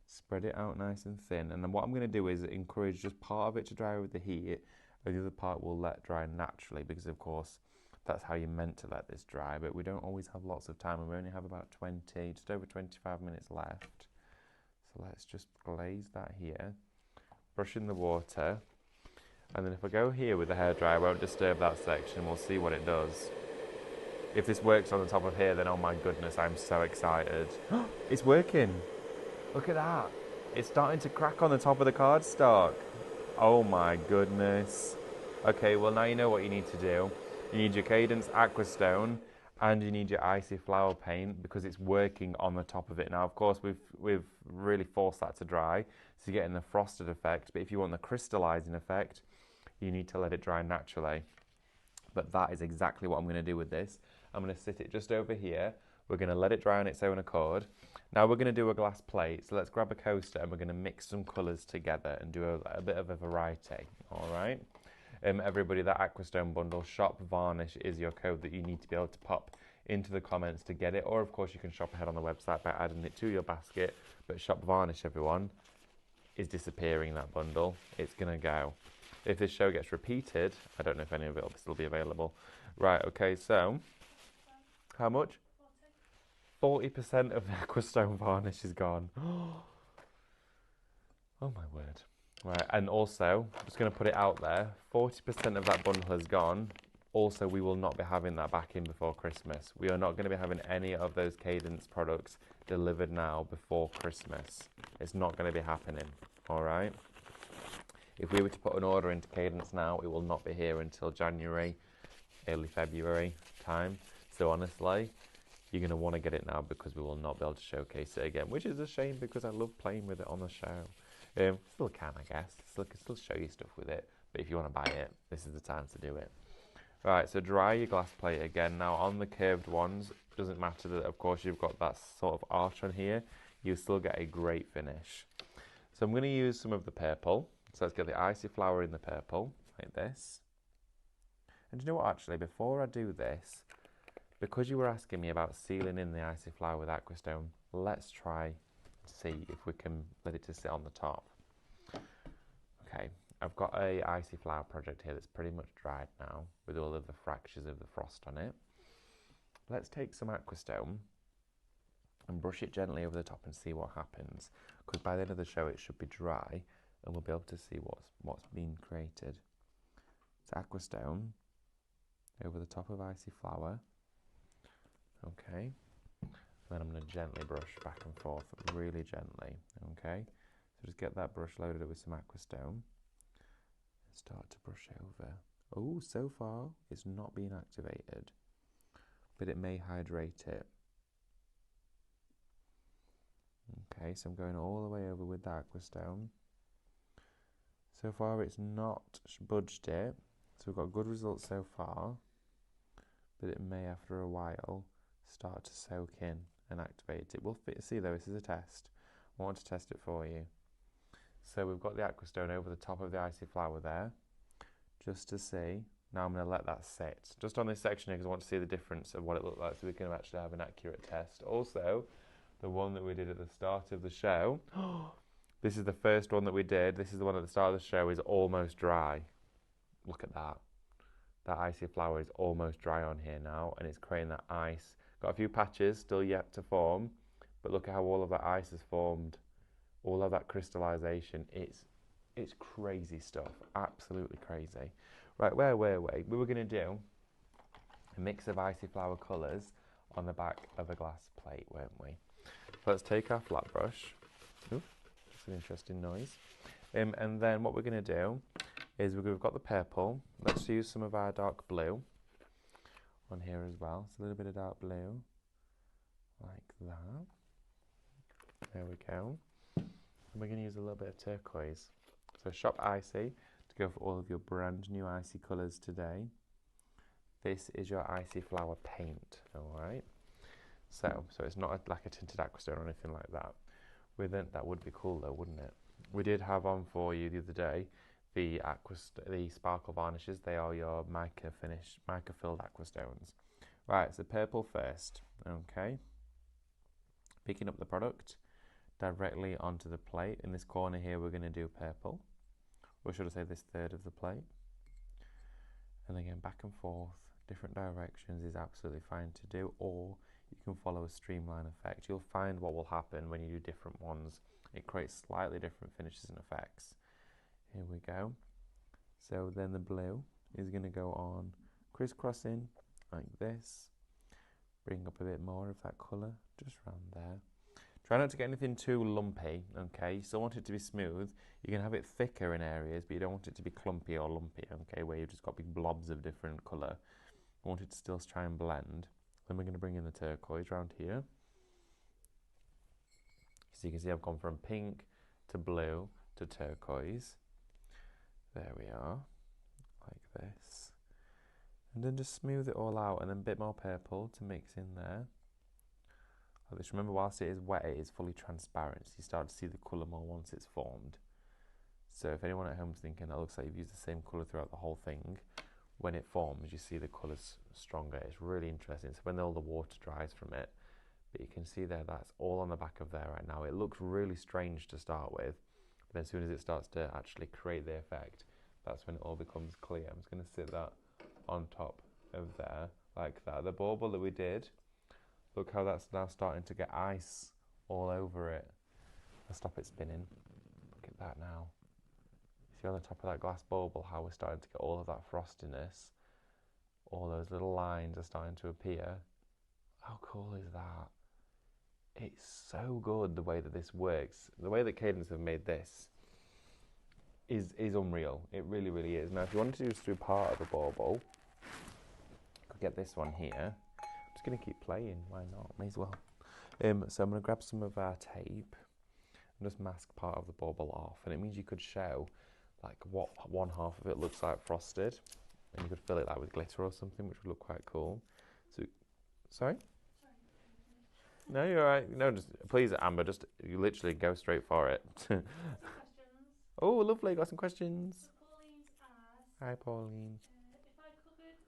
Spread it out nice and thin, and then what I'm going to do is encourage just part of it to dry with the heat, and the other part will let dry naturally, because of course that's how you're meant to let this dry, but we don't always have lots of time, and we only have about just over 25 minutes left. So let's just glaze that here, brush in the water, and then if I go here with the hairdryer, I won't disturb that section. We'll see what it does. If this works on the top of here, then oh my goodness, I'm so excited. It's working. Look at that. It's starting to crack on the top of the cardstock. Oh my goodness. Okay, well now you know what you need to do. You need your Cadence Aquastone and you need your icy flour paint, because it's working on the top of it. Now of course we've really forced that to dry, so you're getting the frosted effect, but if you want the crystallizing effect, you need to let it dry naturally. But that is exactly what I'm going to do with this. I'm going to sit it just over here. We're going to let it dry on its own accord. Now we're going to do a glass plate. So let's grab a coaster and we're going to mix some colours together and do a bit of a variety. All right. Everybody, that Aquastone bundle, shop varnish is your code that you need to be able to pop into the comments to get it. Or of course you can shop ahead on the website by adding it to your basket. But shop varnish, everyone, is disappearing, that bundle. It's going to go. If this show gets repeated, I don't know if any of it will still be available. Right, okay, so how much? 40% of the Aquastone varnish is gone. Oh my word. Right, and also, I'm just going to put it out there, 40% of that bundle has gone. Also, we will not be having that back in before Christmas. We are not going to be having any of those Cadence products delivered now before Christmas. It's not going to be happening, all right? If we were to put an order into Cadence now, it will not be here until January, early February time. So honestly, you're going to want to get it now, because we will not be able to showcase it again, which is a shame because I love playing with it on the show. Still can, I guess. Still show you stuff with it. But if you want to buy it, this is the time to do it. Right, so dry your glass plate again. Now on the curved ones, it doesn't matter that of course you've got that sort of arch on here, you still get a great finish. So I'm going to use some of the purple. So let's get the icy flour in the purple, like this. And do you know what, actually, before I do this, because you were asking me about sealing in the icy flour with Aquastone, let's try to see if we can let it to sit on the top. Okay, I've got a icy flower project here that's pretty much dried now with all of the fractures of the frost on it. Let's take some aquastone and brush it gently over the top and see what happens, because by the end of the show it should be dry and we'll be able to see what's been created. It's aquastone over the top of icy flower. Okay, then I'm going to gently brush back and forth, really gently. Okay, so just get that brush loaded up with some aquastone and start to brush over. Oh, so far it's not been activated, but it may hydrate it. Okay, so I'm going all the way over with the aquastone. So far it's not budged it, so we've got good results so far, but it may after a while start to soak in and activate it. We'll see though, this is a test. I want to test it for you. So we've got the aquastone over the top of the icy flower there, just to see. Now I'm going to let that sit, just on this section here, because I want to see the difference of what it looked like so we can actually have an accurate test. Also, the one that we did at the start of the show, this is the first one that we did. This is the one at the start of the show, is almost dry. Look at that. That icy flower is almost dry on here now, and it's creating that ice. Got a few patches still yet to form, but look at how all of that ice has formed. All of that crystallization. It's crazy stuff. Absolutely crazy. Right, where were we? We were going to do a mix of icy flower colours on the back of a glass plate, weren't we? So let's take our flat brush. Ooh, that's an interesting noise. And then what we're going to do is we've got the purple. Let's use some of our dark blue on here as well. So a little bit of dark blue, like that. There we go. And we're going to use a little bit of turquoise. So Shop Icy to go for all of your brand new icy colours today. This is your icy flower paint, alright? So it's not like a tinted aquastone or anything like that. That would be cool though, wouldn't it? We did have on for you the other day the sparkle varnishes. They are your mica filled aquastones. Right, so purple first, okay? Picking up the product directly onto the plate. In this corner here we're going to do purple, or should I say this third of the plate. And again, back and forth, different directions is absolutely fine to do, or you can follow a streamline effect. You'll find what will happen when you do different ones. It creates slightly different finishes and effects. Here we go. So then the blue is going to go on crisscrossing like this. Bring up a bit more of that colour, just around there. Try not to get anything too lumpy, okay? You still want it to be smooth. You can have it thicker in areas, but you don't want it to be clumpy or lumpy, okay? Where you've just got big blobs of different colour. You want it to still try and blend. Then we're going to bring in the turquoise around here. So you can see I've gone from pink to blue to turquoise. There we are, like this. And then just smooth it all out, and then a bit more purple to mix in there. Like this. Remember, whilst it is wet, it is fully transparent, so you start to see the colour more once it's formed. So if anyone at home is thinking that looks like you've used the same colour throughout the whole thing, when it forms, you see the colours stronger. It's really interesting. So when all the water dries from it, but you can see there, that's all on the back of there right now. It looks really strange to start with, but as soon as it starts to actually create the effect, that's when it all becomes clear. I'm just going to sit that on top of there, like that. The bauble that we did, look how that's now starting to get ice all over it. I'll stop it spinning. Look at that now. See on the top of that glass bauble how we're starting to get all of that frostiness. All those little lines are starting to appear. How cool is that? It's so good the way that this works. The way that Cadence have made this is unreal. It really, really is. Now, if you wanted to just do part of the bauble, you could get this one here. I'm just going to keep playing. Why not? May as well. So I'm going to grab some of our tape and just mask part of the bauble off. And it means you could show like what one half of it looks like frosted, and you could fill it like with glitter or something, which would look quite cool. So, sorry? No, you're all right. No, just please, Amber, just you literally go straight for it. Questions. Oh, lovely. Got some questions. So Pauline's asked, Hi, Pauline. if I covered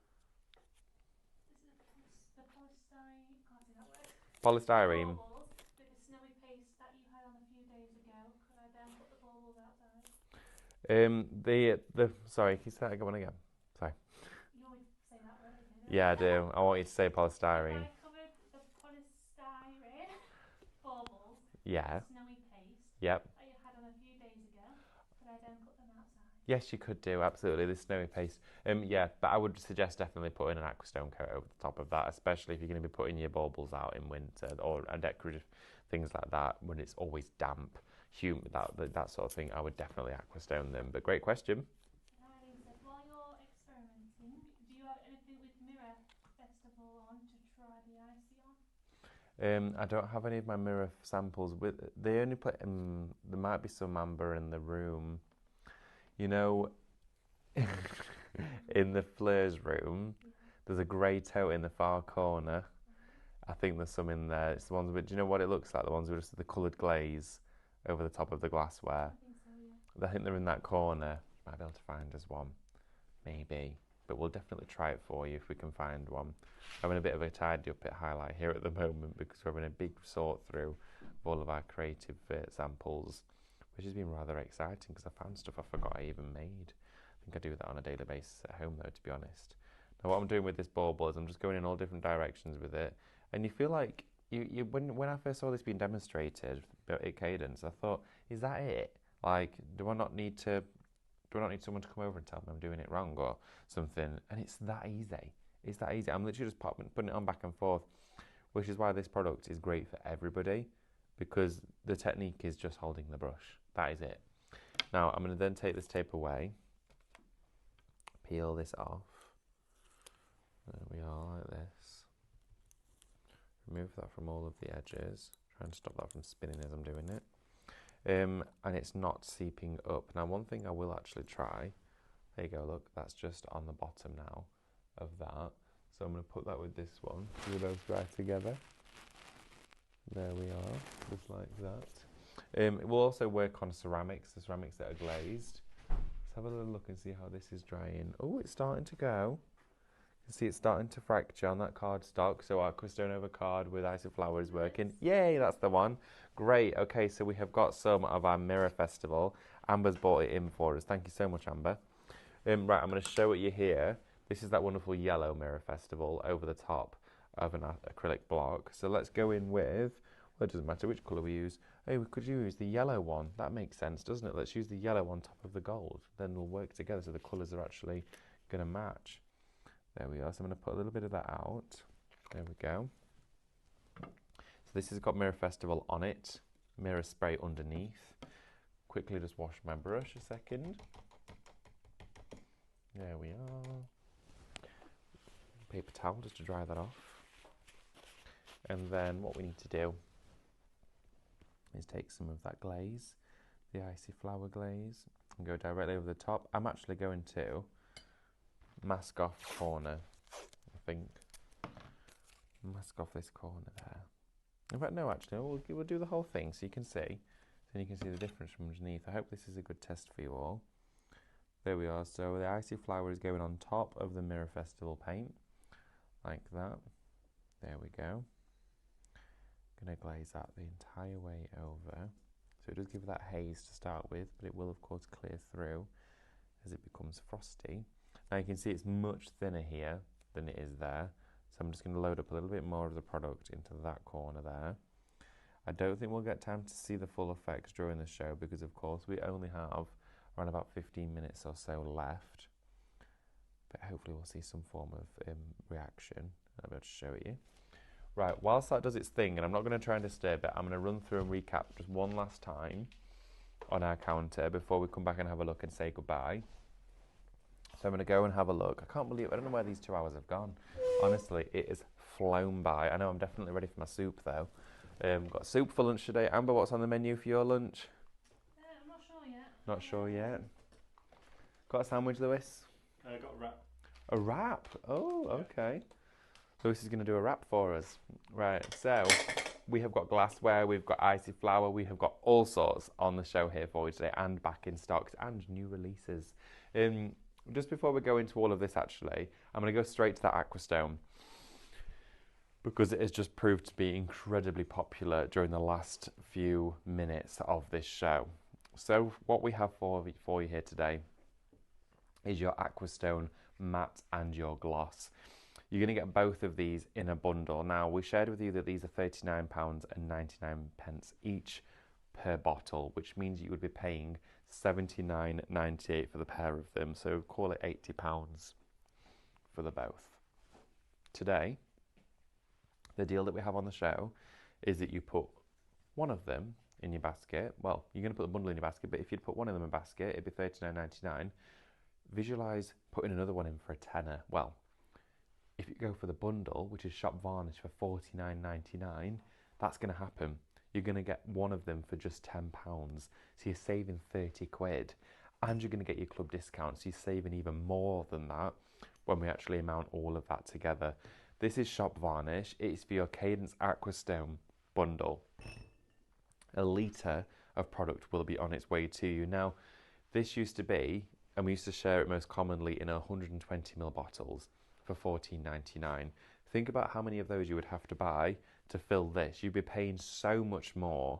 the polystyrene, can't say that word, Polystyrene. baubles with the snowy paste that you had on a few days ago, could I then put the baubles outside? Sorry, can you say that again? Sorry. You always say that word again. Yeah, I do. I want you to say If polystyrene. I covered the polystyrene baubles Yeah. with snowy paste Yep. that you had on a few days ago, could I then put them outside? Yes, you could do, absolutely. The snowy paste. Yeah, but I would suggest definitely putting an aquastone coat over the top of that, especially if you're going to be putting your baubles out in winter or decorative things like that when it's always damp, humid, that sort of thing. I would definitely aquastone them. But great question. Irene said, while you're experimenting, do you have anything with Mirror Festival on to try the icy on? I don't have any of my mirror samples with. They only put. There might be some amber in the room. You know, in the Fleur's room, Yeah. there's a grey tote in the far corner. I think there's some in there. It's the ones with, do you know what it looks like? The ones with just the coloured glaze over the top of the glassware. I think so, yeah. I think they're in that corner. Might be able to find us one, maybe. But we'll definitely try it for you if we can find one. I'm having a bit of a tidy up at Highlight here at the moment because we're having a big sort through of all of our creative samples, which has been rather exciting because I found stuff I forgot I even made. I think I do that on a daily basis at home though, to be honest. Now what I'm doing with this bauble is I'm just going in all different directions with it, and you feel like when I first saw this being demonstrated at Cadence, I thought, is that it? Like, do I not need someone to come over and tell me I'm doing it wrong or something? And it's that easy. It's that easy. I'm literally just putting it on back and forth, which is why this product is great for everybody because the technique is just holding the brush. That is it. Now I'm going to then take this tape away, peel this off. There we are, like this. Remove that from all of the edges. Try and stop that from spinning as I'm doing it. And it's not seeping up. Now one thing I will actually try, there you go, look, that's just on the bottom now of that. So I'm going to put that with this one, so they both dry together. There we are, just like that. It will also work on ceramics, the ceramics that are glazed. Let's have a little look and see how this is drying. Oh, it's starting to go. You can see it's starting to fracture on that cardstock. So our aquastone over card with icy flower is working. Yay, that's the one. Great. Okay, so we have got some of our Mirror Festival. Amber's bought it in for us. Thank you so much, Amber. Right, I'm going to show it you here. This is that wonderful yellow Mirror Festival over the top of an acrylic block. So let's go in with, well, it doesn't matter which colour we use. Hey, we could use the yellow one. That makes sense, doesn't it? Let's use the yellow on top of the gold. Then they'll work together so the colours are actually going to match. There we are. So I'm going to put a little bit of that out. There we go. So this has got Mirror Festival on it. Mirror spray underneath. Quickly just wash my brush a second. There we are. Paper towel just to dry that off. And then what we need to do is take some of that glaze, the icy flower glaze, and go directly over the top. I'm actually going to mask off corner, I think. Mask off this corner there. In fact, no, actually, we'll do the whole thing so you can see. Then you can see the difference from underneath. I hope this is a good test for you all. There we are. So the icy flower is going on top of the Mirror Festival paint, like that. There we go. Going to glaze that the entire way over. So it does give that haze to start with, but it will of course clear through as it becomes frosty. Now you can see it's much thinner here than it is there. So I'm just going to load up a little bit more of the product into that corner there. I don't think we'll get time to see the full effects during the show because of course we only have around about 15 minutes or so left. But hopefully we'll see some form of reaction. I'll be able to show it you. Right, whilst that does its thing, and I'm not going to try and disturb it, I'm going to run through and recap just one last time on our counter before we come back and have a look and say goodbye. So I'm going to go and have a look. I don't know where these 2 hours have gone. Honestly, it has flown by. I know I'm definitely ready for my soup though. Got soup for lunch today. Amber, what's on the menu for your lunch? I'm not sure yet. Not sure yet. Got a sandwich, Lewis? I got a wrap. A wrap? Oh, okay. Lewis is going to do a wrap for us. Right, so we have got glassware, we've got icy flower, we have got all sorts on the show here for you today and back in stocks and new releases. Just before we go into all of this actually, I'm going to go straight to that aquastone because it has just proved to be incredibly popular during the last few minutes of this show. So what we have for you here today is your Aquastone matte and your gloss. You're going to get both of these in a bundle. Now, we shared with you that these are £39.99 each per bottle, which means you would be paying £79.98 for the pair of them. So call it £80 for the both. Today, the deal that we have on the show is that you put one of them in your basket. Well, you're going to put the bundle in your basket, but if you'd put one of them in a basket, it'd be £39.99. Visualise putting another one in for a tenner. Well, if you go for the bundle, which is shop varnish for £49.99, that's going to happen. You're going to get one of them for just £10. So you're saving 30 quid. And you're going to get your club discount. So you're saving even more than that when we actually amount all of that together. This is shop varnish. It's for your Cadence Aquastone bundle. A litre of product will be on its way to you. Now, this used to be, and we used to share it most commonly in 120ml bottles for £14.99. Think about how many of those you would have to buy to fill this. You'd be paying so much more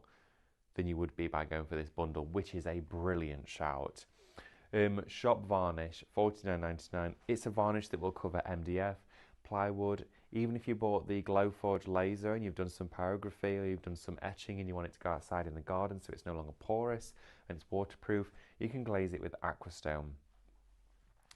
than you would be by going for this bundle, which is a brilliant shout. Shop varnish, £49.99. It's a varnish that will cover MDF, plywood. Even if you bought the Glowforge laser and you've done some pyrography or you've done some etching and you want it to go outside in the garden so it's no longer porous and it's waterproof, you can glaze it with Aquastone.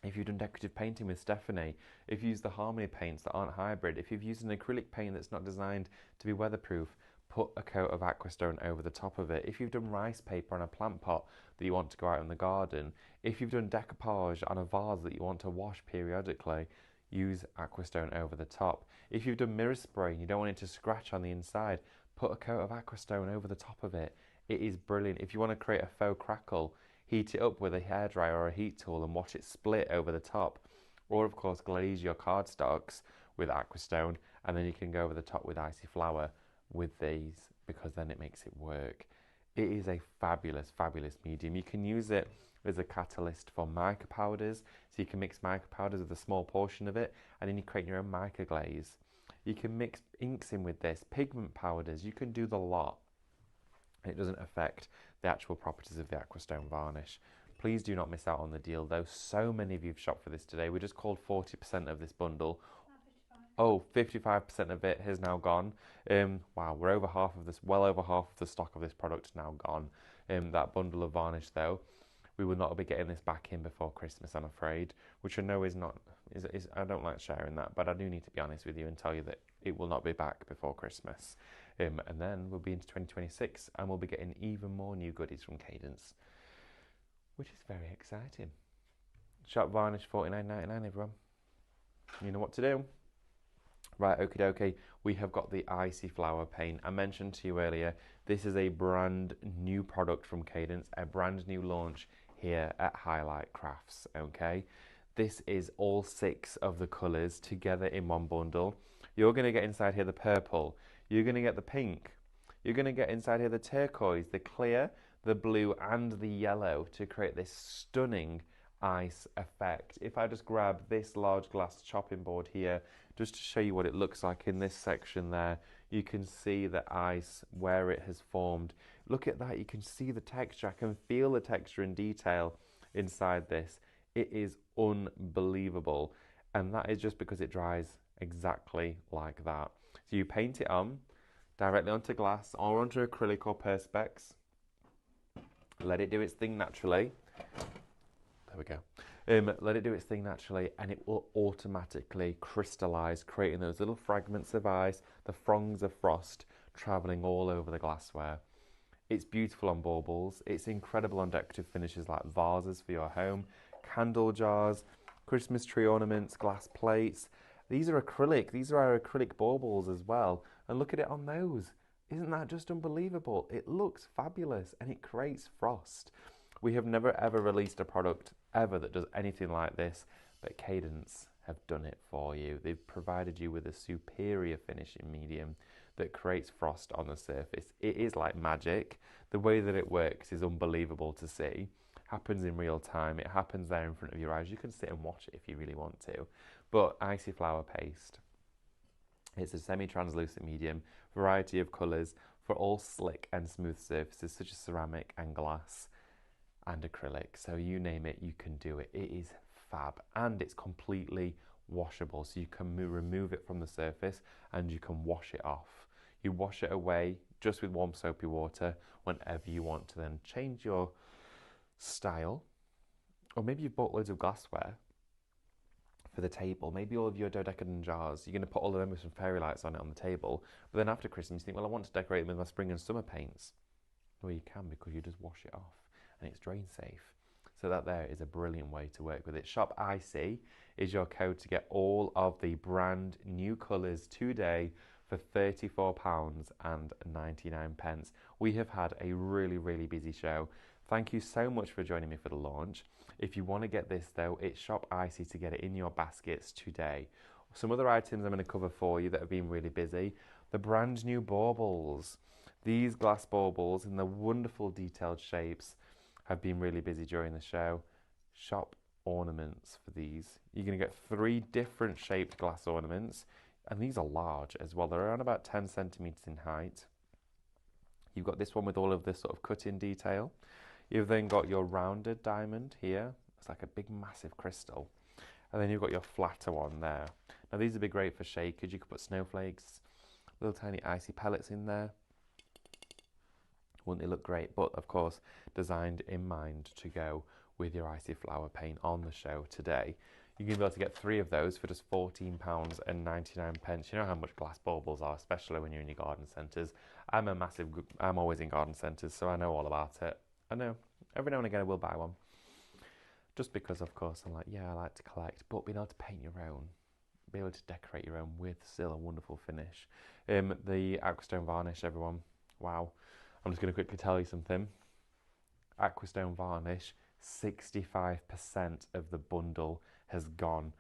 If you've done decorative painting with Stephanie, if you use the Harmony paints that aren't hybrid, if you've used an acrylic paint that's not designed to be weatherproof, put a coat of Aquastone over the top of it. If you've done rice paper on a plant pot that you want to go out in the garden, if you've done decoupage on a vase that you want to wash periodically, use Aquastone over the top. If you've done mirror spray and you don't want it to scratch on the inside, put a coat of Aquastone over the top of it. It is brilliant. If you want to create a faux crackle, heat it up with a hairdryer or a heat tool and watch it split over the top. Or of course glaze your cardstocks with Aquastone and then you can go over the top with Icy Flower with these because then it makes it work. It is a fabulous, fabulous medium. You can use it as a catalyst for mica powders, so you can mix mica powders with a small portion of it and then you create your own mica glaze. You can mix inks in with this, pigment powders, you can do the lot. It doesn't affect the actual properties of the Aquastone varnish. Please do not miss out on the deal though. So many of you have shopped for this today. We just called 40% of this bundle. Oh, 55% of it has now gone. Wow, we're over half of this, well over half of the stock of this product now gone. That bundle of varnish though, we will not be getting this back in before Christmas, I'm afraid, which I know is not, I don't like sharing that, but I do need to be honest with you and tell you that it will not be back before Christmas. And then we'll be into 2026 and we'll be getting even more new goodies from Cadence, which is very exciting. Shop varnish, £49.99, everyone. You know what to do. Right, okie dokie, we have got the Icy Flower paint. I mentioned to you earlier, this is a brand new product from Cadence, a brand new launch here at Highlight Crafts, okay? This is all 6 of the colours together in one bundle. You're going to get inside here the purple, you're going to get the pink, you're going to get inside here the turquoise, the clear, the blue and the yellow to create this stunning ice effect. If I just grab this large glass chopping board here, just to show you what it looks like in this section there, you can see the ice where it has formed. Look at that, you can see the texture, I can feel the texture in detail inside this. It is unbelievable, and that is just because it dries exactly like that. So you paint it on, directly onto glass or onto acrylic or perspex, let it do its thing naturally. There we go. Let it do its thing naturally and it will automatically crystallize, creating those little fragments of ice, the fronds of frost traveling all over the glassware. It's beautiful on baubles. It's incredible on decorative finishes like vases for your home, candle jars, Christmas tree ornaments, glass plates. These are acrylic. These are our acrylic baubles as well. And look at it on those. Isn't that just unbelievable? It looks fabulous and it creates frost. We have never ever released a product ever that does anything like this, but Cadence have done it for you. They've provided you with a superior finishing medium that creates frost on the surface. It is like magic. The way that it works is unbelievable to see. Happens in real time. It happens there in front of your eyes. You can sit and watch it if you really want to. But Icy Flower paste. It's a semi-translucent medium, variety of colours for all slick and smooth surfaces such as ceramic and glass. and acrylic. So you name it, you can do it. It is fab, and it's completely washable. So you can remove it from the surface and you can wash it off. You wash it away just with warm soapy water whenever you want to then change your style. Or maybe you've bought loads of glassware for the table. Maybe all of your dodecadon jars, you're going to put all of them with some fairy lights on it on the table. But then after Christmas, you think, well, I want to decorate them with my spring and summer paints. Well, you can, because you just wash it off and it's drain safe. So that there is a brilliant way to work with it. Shop IC is your code to get all of the brand new colours today for £34.99. We have had a really, really busy show. Thank you so much for joining me for the launch. If you want to get this though, it's Shop IC to get it in your baskets today. Some other items I'm going to cover for you that have been really busy. The brand new baubles. These glass baubles in the wonderful detailed shapes have been really busy during the show. Shop ornaments for these. You're going to get 3 different shaped glass ornaments, and these are large as well. They're around about 10 centimetres in height. You've got this one with all of this sort of cut-in detail. You've then got your rounded diamond here. It's like a big massive crystal. And then you've got your flatter one there. Now these would be great for shakers. You could put snowflakes, little tiny icy pellets in there. Wouldn't they look great? But of course, designed in mind to go with your icy flower paint on the show today. You're going to be able to get 3 of those for just £14.99. You know how much glass baubles are, especially when you're in your garden centres. I'm always in garden centres, so I know all about it. I know, every now and again I will buy one. Just because, of course, I'm like, yeah, I like to collect, but being able to paint your own, be able to decorate your own with still a wonderful finish. The Aquastone varnish, everyone, wow. I'm just going to quickly tell you something. Aquastone varnish, 65% of the bundle has gone.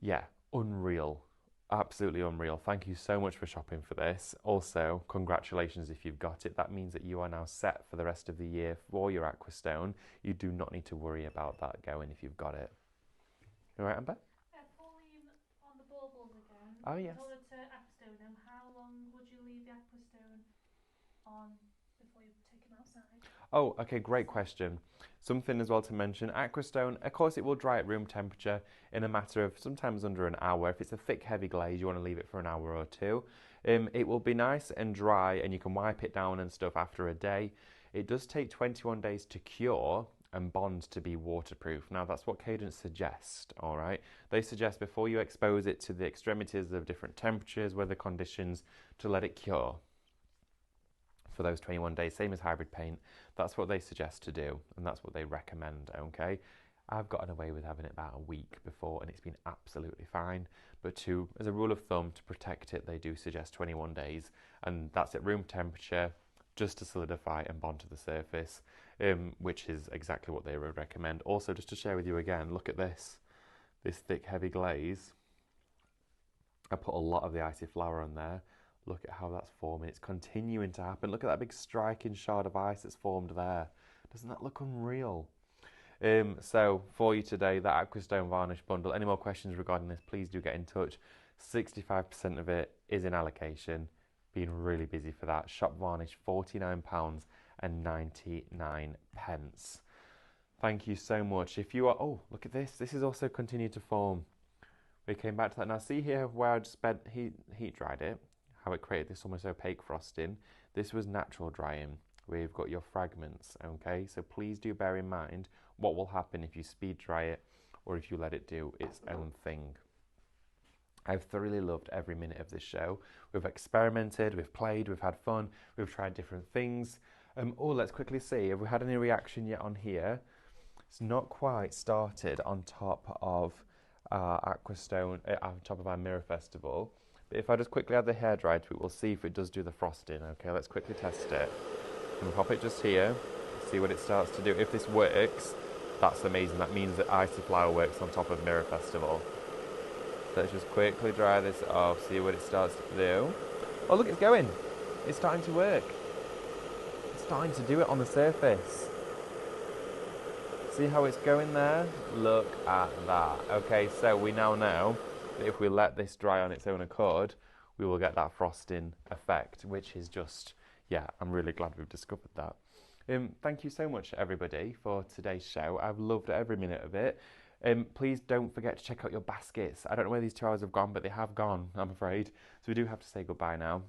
Yeah, unreal. Absolutely unreal. Thank you so much for shopping for this. Also, congratulations if you've got it. That means that you are now set for the rest of the year for your Aquastone. You do not need to worry about that going if you've got it. You all right, Amber? Pauline, on the baubles again. Oh, yes. In order to Aquastone them, how long would you leave the Aquastone on before you take them outside? Oh, okay, great question. Something as well to mention, Aquastone, of course it will dry at room temperature in a matter of sometimes under an hour. If it's a thick, heavy glaze, you want to leave it for an hour or 2. It will be nice and dry and you can wipe it down and stuff after a day. It does take 21 days to cure and bond to be waterproof. Now that's what Cadence suggests, all right? They suggest before you expose it to the extremities of different temperatures, weather conditions, to let it cure for those 21 days, same as hybrid paint. That's what they suggest to do, and that's what they recommend, okay? I've gotten away with having it about a week before, and it's been absolutely fine. But as a rule of thumb, to protect it, they do suggest 21 days, and that's at room temperature, just to solidify and bond to the surface, which is exactly what they would recommend. Also, just to share with you again, look at this thick, heavy glaze. I put a lot of the icy flower on there. Look at how that's forming. It's continuing to happen. Look at that big striking shard of ice that's formed there. Doesn't that look unreal? So for you today, that Aquastone varnish bundle. Any more questions regarding this, please do get in touch. 65% of it is in allocation. Been really busy for that. Shop varnish, £49.99. Thank you so much. If you are, oh, look at this. This has also continued to form. We came back to that. Now see here where I just heat dried it. How it created this almost opaque frosting. This was natural drying. We've got your fragments, okay? So please do bear in mind what will happen if you speed dry it or if you let it do its own thing. I've thoroughly loved every minute of this show. We've experimented, we've played, we've had fun, we've tried different things. Oh, let's quickly see, have we had any reaction yet on here? It's not quite started on top of Aquastone, on top of our Mirror Festival. But if I just quickly add the hairdryer to it, we'll see if it does do the frosting. Okay, let's quickly test it. And pop it just here, see what it starts to do. If this works, that's amazing. That means that Icy Flower works on top of Mirror Festival. So let's just quickly dry this off, see what it starts to do. Oh look, it's going. It's starting to work. It's starting to do it on the surface. See how it's going there? Look at that. Okay, so we now know that if we let this dry on its own accord, we will get that frosting effect, which is just, yeah, I'm really glad we've discovered that. Thank you so much, everybody, for today's show. I've loved every minute of it. Please don't forget to check out your baskets. I don't know where these 2 hours have gone, but they have gone, I'm afraid. So we do have to say goodbye now.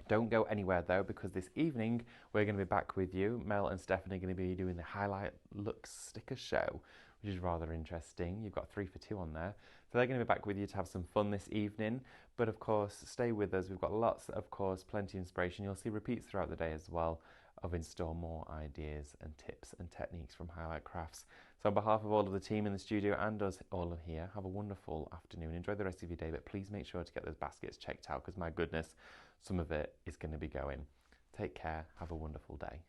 Don't go anywhere though, because this evening we're going to be back with you. Mel and Stephanie are going to be doing the highlight looks sticker show, which is rather interesting. You've got 3 for 2 on there. So they're going to be back with you to have some fun this evening. But of course, stay with us. We've got lots, of course, plenty of inspiration. You'll see repeats throughout the day as well of in-store more ideas and tips and techniques from Highlight Crafts. So on behalf of all of the team in the studio and us all here, have a wonderful afternoon. Enjoy the rest of your day, but please make sure to get those baskets checked out because my goodness, some of it is going to be going. Take care. Have a wonderful day.